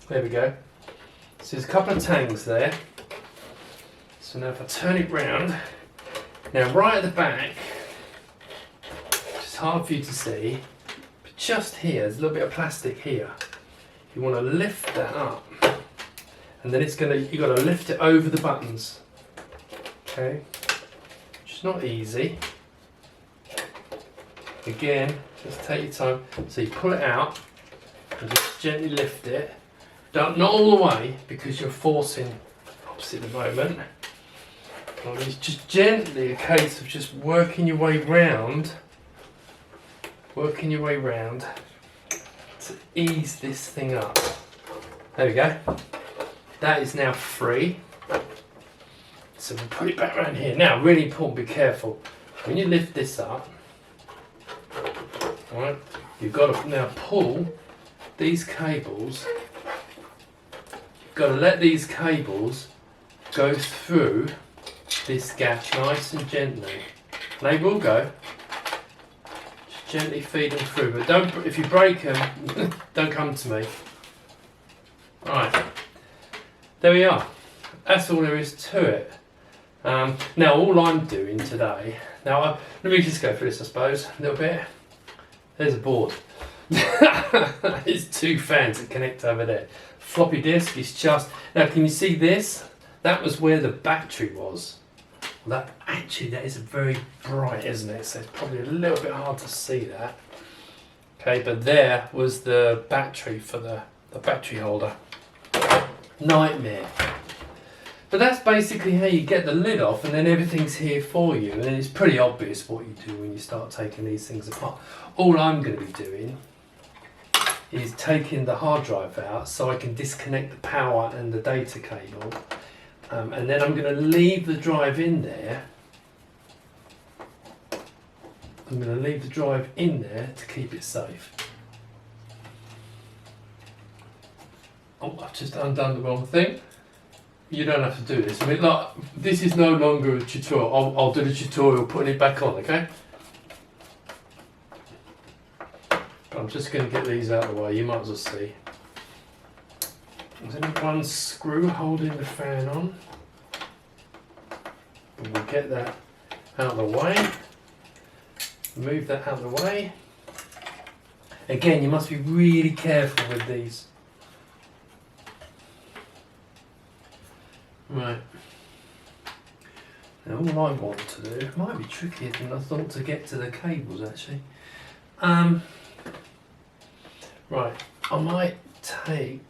There we go. So there's a couple of tangs there. So now if I turn it round, now right at the back, it's hard for you to see, but just here, there's a little bit of plastic here. You want to lift that up, and then it's gonna, you've got to lift it over the buttons. Okay, which is not easy. Again, just take your time. So you pull it out and just gently lift it. Don't, not all the way, because you're forcing opposite at the moment. It's just gently a case of just working your way round to ease this thing up. There we go. That is now free. So we'll put it back around here. Now, really important, be careful. When you lift this up, alright, you've got to now pull these cables. You've got to let these cables go through this gap nice and gently. They will go. Just gently feed them through, but don't, if you break them, don't come to me. Alright, there we are. That's all there is to it. Now all I'm doing today, now let me just go through this I suppose, a little bit. There's a board. There's two fans that connect over there. Floppy disk is just, now can you see this? That was where the battery was. Well, that is very bright, isn't it? So it's probably a little bit hard to see that. Okay, but there was the battery for the battery holder. Nightmare. But that's basically how you get the lid off, and then everything's here for you. And it's pretty obvious what you do when you start taking these things apart. All I'm going to be doing is taking the hard drive out so I can disconnect the power and the data cable. And then I'm going to leave the drive in there. I'm going to leave the drive in there to keep it safe. Oh, I've just undone the wrong thing. You don't have to do this. I mean, like, this is no longer a tutorial. I'll do the tutorial putting it back on, okay? But I'm just going to get these out of the way. You might as well see. There's only one screw holding the fan on. And we'll get that out of the way. Move that out of the way. Again, you must be really careful with these. Right. Now all I want to do, it might be trickier than I thought to get to the cables actually. Right, I might take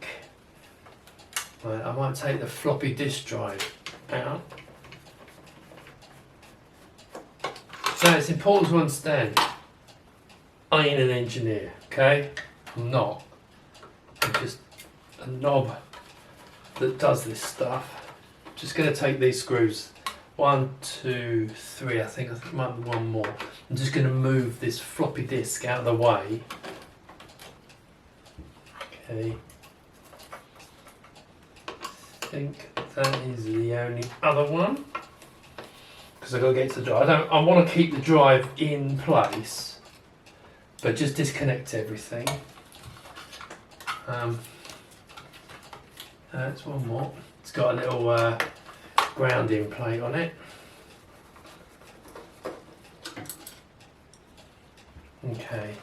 the floppy disk drive out. So it's important to understand, I ain't an engineer, okay? I'm not. I'm just a knob that does this stuff. I'm just going to take these screws, 1, 2, 3, I think it might be one more. I'm just going to move this floppy disk out of the way. Okay. I think that is the only other one. Because I've got to get to the drive. I want to keep the drive in place, but just disconnect everything. That's one more. It's got a little grounding plate on it. Okay.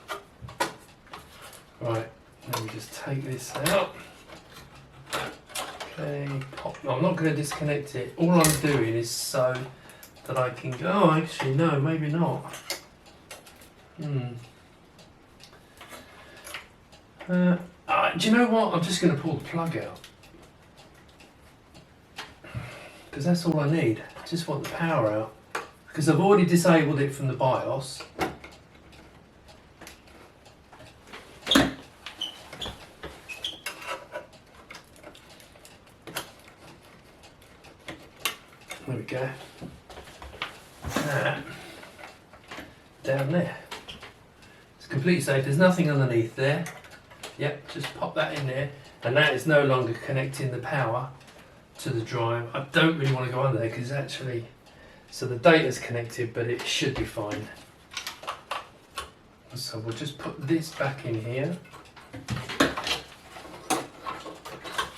Right, let me just take this out. Okay, pop. I'm not going to disconnect it. All I'm doing is so that I can go. Oh, actually, no, maybe not. Do you know what? I'm just going to pull the plug out. Because that's all I need. I just want the power out. Because I've already disabled it from the BIOS. There we go. That down there. It's completely safe. There's nothing underneath there. Yep, just pop that in there. And that is no longer connecting the power to the drive. I don't really want to go under there because actually, so the data's connected, but it should be fine. So we'll just put this back in here.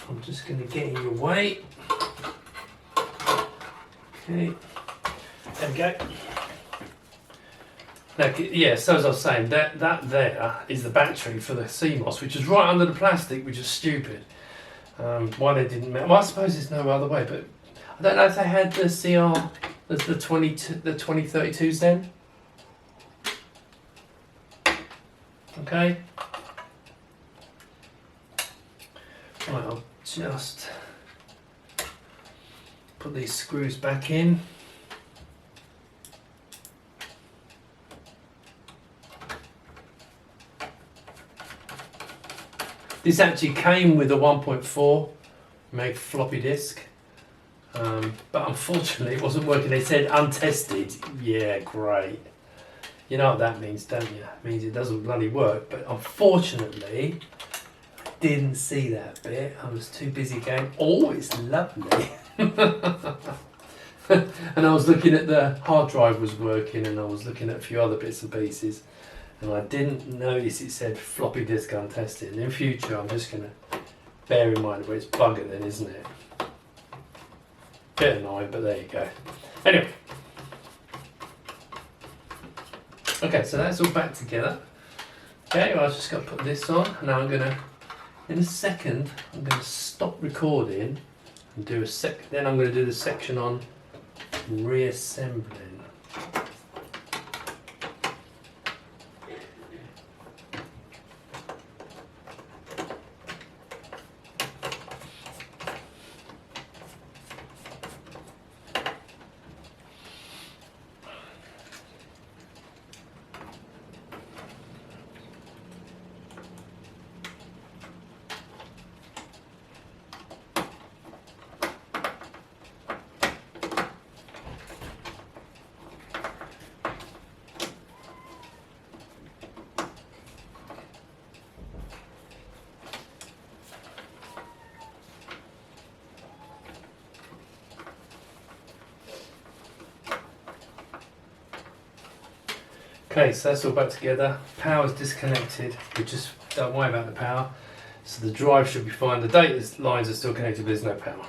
I'm just going to get in your way. Okay, there we go. Now, yeah, so as I was saying, that there is the battery for the CMOS, which is right under the plastic, which is stupid. Why they didn't make, well, I suppose there's no other way, but I don't know if they had the CR, the 2032s then. Okay. Right, I'll just put these screws back in. This actually came with a 1.4 meg floppy disk, but unfortunately it wasn't working. They said untested. Yeah, great. You know what that means, don't you? It means it doesn't bloody work, but unfortunately I didn't see that bit. I was too busy going, oh, it's lovely. And I was looking at the hard drive was working, and I was looking at a few other bits and pieces, and I didn't notice it said floppy disk untested. And in future I'm just going to bear in mind where it's bugger then, isn't it? Bit annoying, but there you go. Anyway. Okay, so that's all back together. Okay, well, I've just got to put this on. Now I'm going to, in a second, I'm going to stop recording and do then I'm going to do the section on reassembling. Okay, so that's all back together. Power's disconnected. We just don't worry about the power. So the drive should be fine. The data lines are still connected, but there's no power.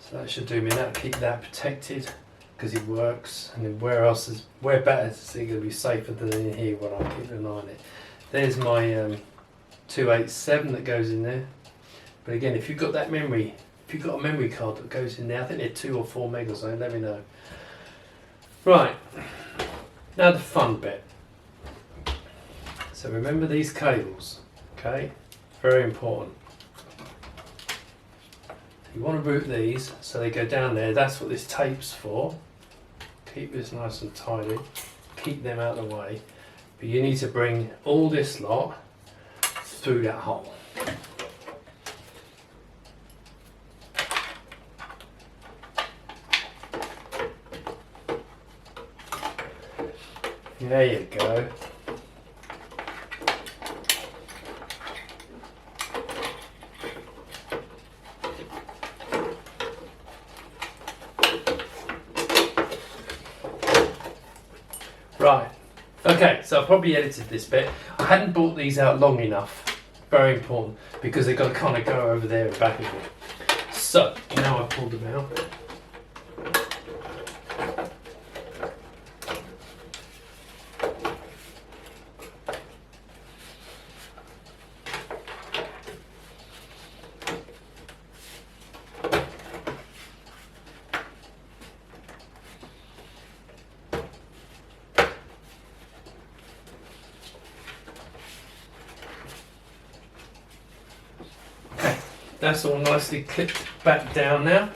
So that should do me that. Keep that protected because it works. And then where better is it going to be safer than in here when I'm keeping an eye on it. There's my 287 that goes in there. But again, if you've got that memory if you've got a memory card that goes in there, I think they're 2 or 4 meg or something, let me know. Right, now the fun bit. So remember these cables, okay? Very important. You want to route these so they go down there. That's what this tape's for. Keep this nice and tidy. Keep them out of the way. But you need to bring all this lot through that hole. There you go. Right, okay, so I probably edited this bit. I hadn't brought these out long enough, very important, because they've got to kind of go over there and back again. So, now I've pulled them out. That's all nicely clipped back down now,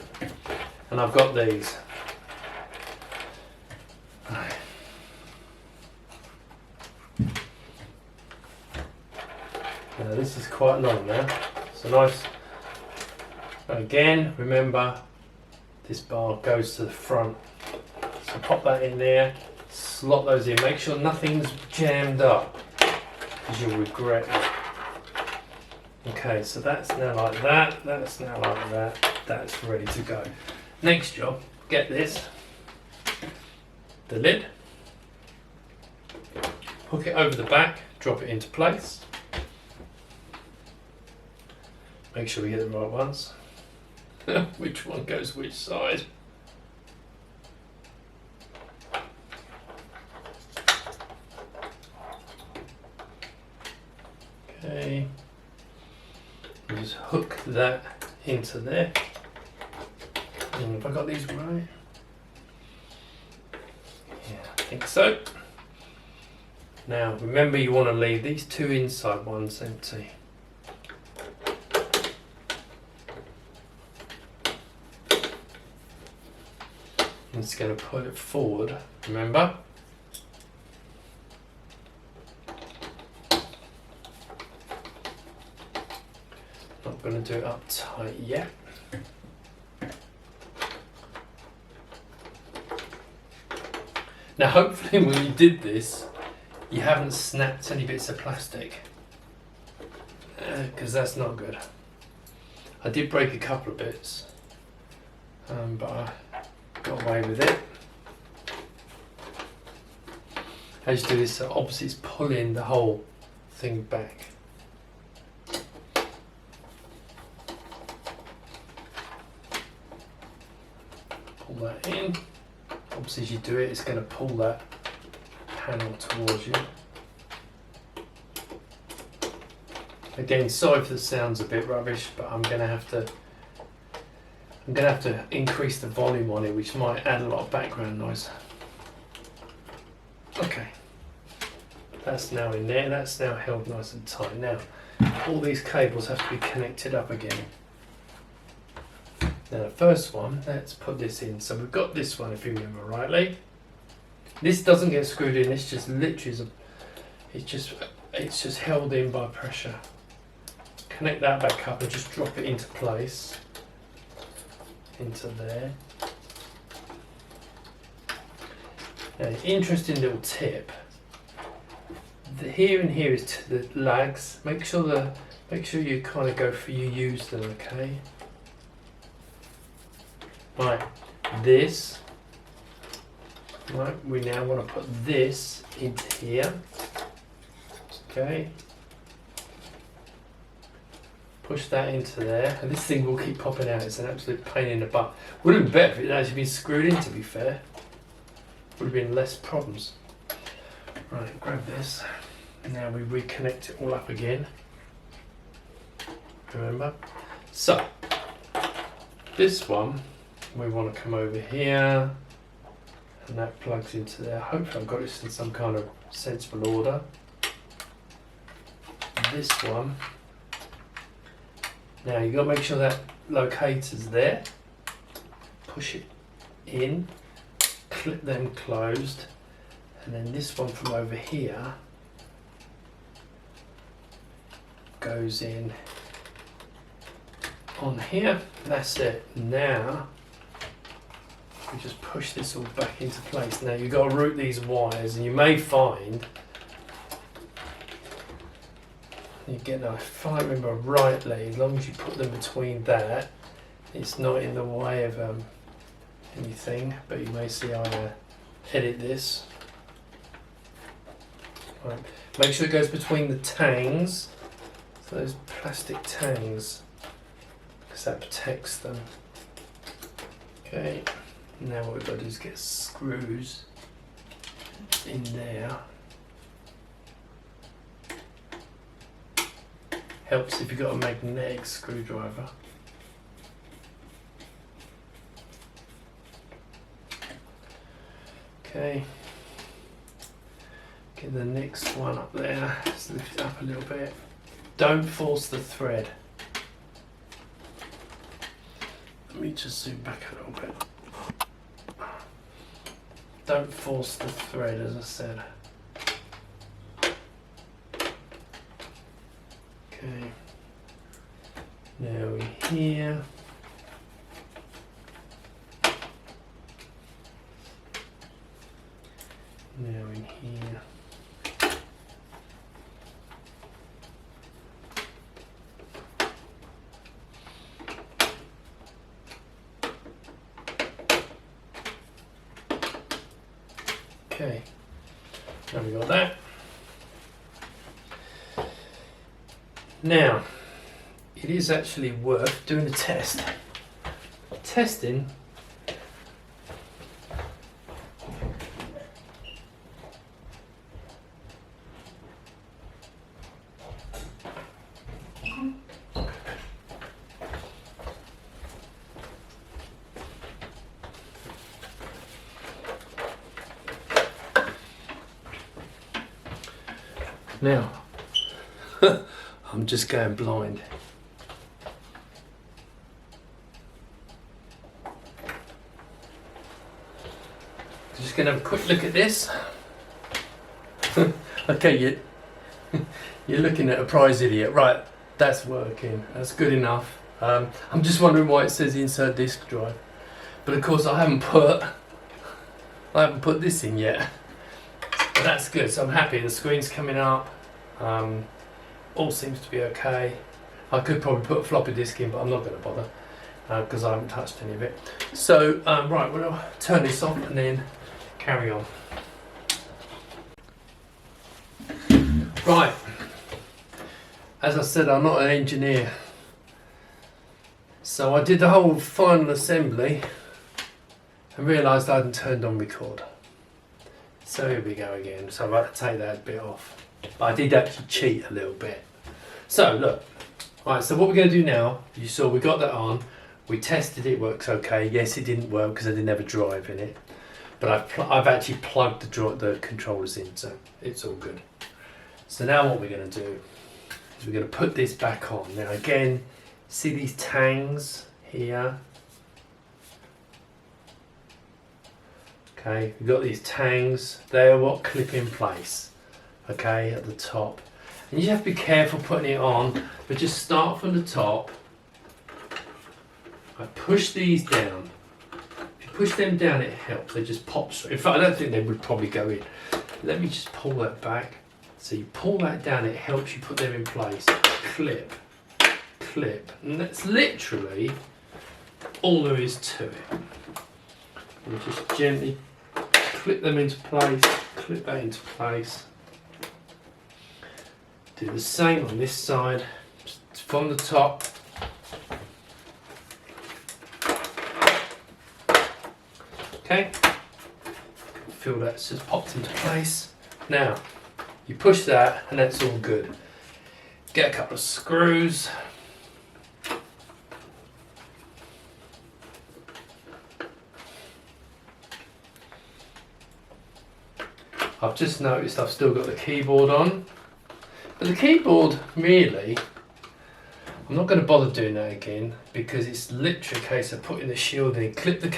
and I've got these. Right. Now this is quite long now, so nice. Again, remember this bar goes to the front, so pop that in there, slot those in, make sure nothing's jammed up, because you'll regret it. Okay, so that's now like that, that's now like that, that's ready to go. Next job, get this, the lid, hook it over the back, drop it into place. Make sure we get the right ones. Which one goes which side? Okay. Just hook that into there. And have I got these right? Yeah, I think so. Now remember, you want to leave these 2 inside ones empty. I'm just going to put it forward, remember? Not going to do it up tight yet. Now hopefully when you did this, you haven't snapped any bits of plastic, because that's not good. I did break a couple of bits, but I got away with it. As you do this, so obviously it's pulling the whole thing back. Pull that in. Obviously as you do it, it's going to pull that panel towards you. Again, sorry if the sound's a bit rubbish, but I'm going to have to increase the volume on it, which might add a lot of background noise. Okay, that's now in there, that's now held nice and tight. Now, all these cables have to be connected up again. Now the first one, let's put this in. So we've got this one, if you remember rightly. This doesn't get screwed in, it's just literally, it's just held in by pressure. Connect that back up and just drop it into place. Into there. Now, interesting little tip. The here and here is to the lags. Make sure you kind of go for, you use them, okay? Right, this. Right, we now want to put this into here. Okay. Push that into there, and this thing will keep popping out. It's an absolute pain in the butt. Would have been better if it had actually been screwed in, to be fair. Would have been less problems. Right, grab this. Now we reconnect it all up again. Remember? So, This one, we want to come over here, and that plugs into there. Hopefully I've got this in some kind of sensible order. This one, now you've got to make sure that locator's there. Push it in, clip them closed, and then this one from over here goes in on here. That's it. Now we just push this all back into place. Now you've got to route these wires, and you may find you get, if I remember rightly, as long as you put them between that, it's not in the way of anything. But you may see I edit this. Right. Make sure it goes between the tangs, so those plastic tangs, because that protects them. Okay, now what we've got to do is get screws in there. Helps if you've got a magnetic screwdriver. Okay. Get the next one up there. Just lift it up a little bit. Don't force the thread. Let me just zoom back a little bit. Don't force the thread, as I said. Okay. Now we're here. Now in here. Okay, now we got that. Now, it is actually worth doing a test. Testing now. I'm just going blind. Just going to have a quick look at this. Okay, you're looking at a prize idiot. Right, that's working. That's good enough. I'm just wondering why it says insert disk drive. But of course I haven't put this in yet. But that's good, so I'm happy. The screen's coming up. All seems to be okay. I could probably put a floppy disk in, but I'm not going to bother because I haven't touched any of it. So, right, we'll turn this off and then carry on. Right, as I said, I'm not an engineer. So I did the whole final assembly and realised I hadn't turned on record. So here we go again. So I've had to take that bit off. But I did actually cheat a little bit. So look, right, so what we're going to do now, you saw we got that on, we tested it, works okay. Yes, it didn't work because I didn't have a drive in it. But I've actually plugged the controllers in, so it's all good. So now what we're going to do is we're going to put this back on. Now again, see these tangs here? Okay, we've got these tangs, they're what clip in place. Okay, at the top, and you have to be careful putting it on, but just start from the top. I push these down. If you push them down, it helps. They just pop straight. In fact, I don't think they would probably go in. Let me just pull that back. So you pull that down, it helps you put them in place. Clip, clip, and that's literally all there is to it. You just gently clip them into place, clip that into place. Do the same on this side, from the top. Okay, feel that's just popped into place. Now, you push that and that's all good. Get a couple of screws. I've just noticed I've still got the keyboard on, but the keyboard really, I'm not going to bother doing that again because it's literally a case of putting the shield in, clip the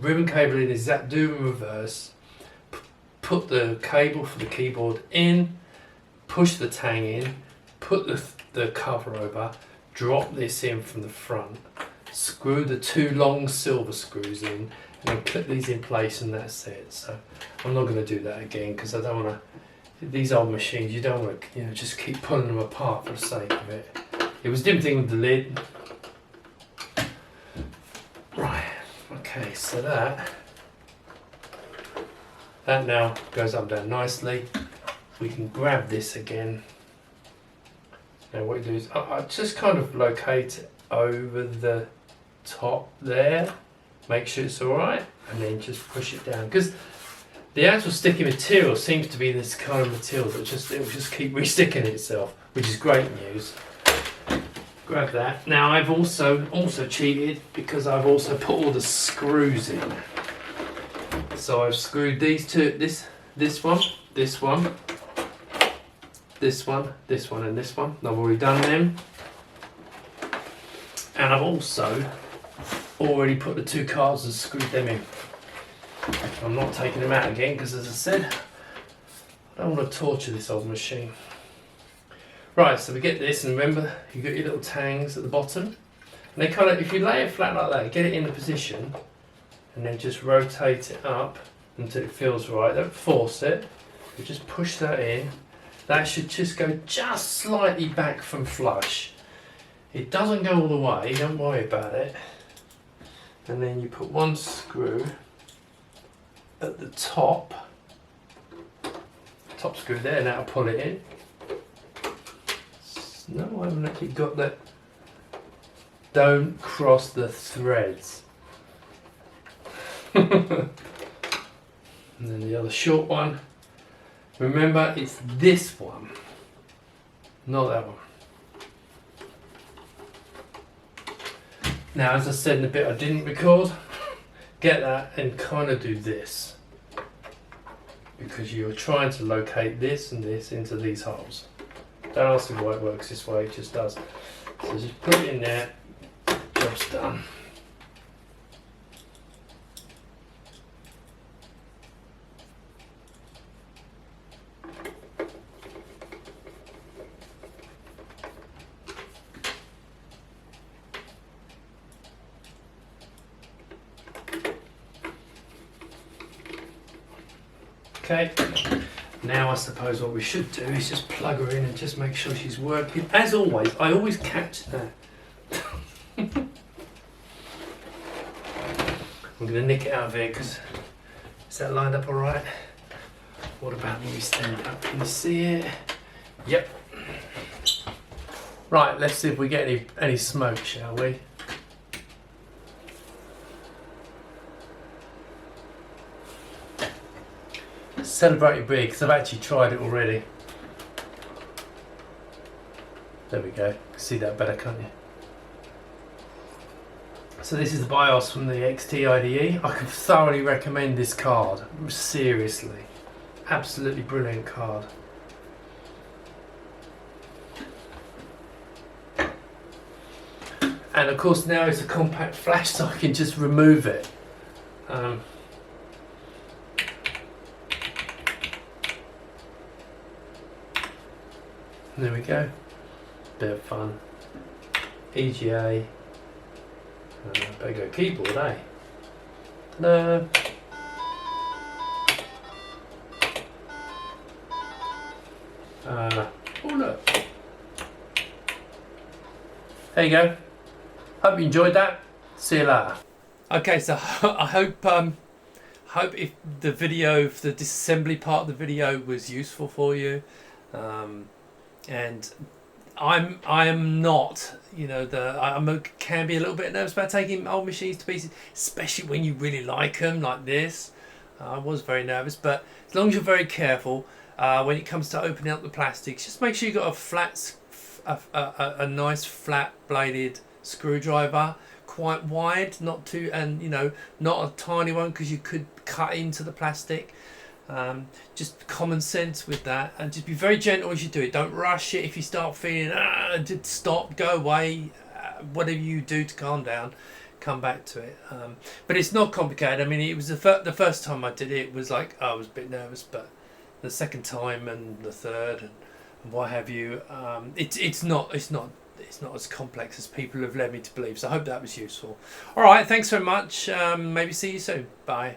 ribbon cable in, do in reverse, put the cable for the keyboard in, push the tang in, put the cover over, drop this in from the front, screw the 2 long silver screws in, and then clip these in place, and that's it. So I'm not going to do that again because I don't want to. These old machines, you don't want to, just keep pulling them apart for the sake of it. It was a different thing with the lid. Right. Okay. So that now goes up down nicely. We can grab this again. Now what you do is I just kind of locate it over the top there, make sure it's alright, and then just push it down, because the actual sticky material seems to be this kind of material that it will just keep resticking itself, which is great news. Grab that. Now I've also cheated because I've also put all the screws in. So I've screwed these two, this one, this one, this one, this one, and this one. I've already done them, and I've also already put the 2 cards and screwed them in. I'm not taking them out again because, as I said, I don't want to torture this old machine. Right, so we get this, and remember, you got your little tangs at the bottom, and they kind of, if you lay it flat like that, get it in the position, and then just rotate it up until it feels right. Don't force it. You just push that in. That should just go just slightly back from flush. It doesn't go all the way, don't worry about it. And then you put 1 screw at the top screw there, and that'll pull it in. No, I haven't actually got that. Don't cross the threads. And then the other short one. Remember, it's this one, not that one. Now, as I said in the bit I didn't record, get that and kind of do this, because you're trying to locate this and this into these holes. Don't ask me why it works this way, it just does. So just put it in there, job's done. Okay, now I suppose what we should do is just plug her in and just make sure she's working. As always, I always catch that. I'm going to nick it out of here because, is that lined up alright? What about when we stand up? Can you see it? Yep. Right, let's see if we get any smoke, shall we? Celebrate big, because I've actually tried it already. There we go. You can see that better, can't you? So this is the BIOS from the XT IDE. I can thoroughly recommend this card. Seriously. Absolutely brilliant card. And of course now it's a compact flash, so I can just remove it. There we go. Bit of fun. EGA. Better go keyboard, eh? Ta-da! Oh look. There you go. Hope you enjoyed that. See you later. Okay, so I hope if the video, the disassembly part of the video was useful for you. And I am not, can be a little bit nervous about taking old machines to pieces, especially when you really like them like this. I was very nervous, but as long as you're very careful when it comes to opening up the plastics, just make sure you've got a nice flat bladed screwdriver, quite wide, not too, and not a tiny one because you could cut into the plastic. Just common sense with that, and just be very gentle as you do it. Don't rush it. If you start feeling just stop, go away, whatever you do to calm down, come back to it. But it's not complicated. I mean, it was the first time I did it, it was like I was a bit nervous, but the second time and the third and what have you, it's not as complex as people have led me to believe. So I hope that was useful. All right, thanks very much. Maybe see you soon. Bye.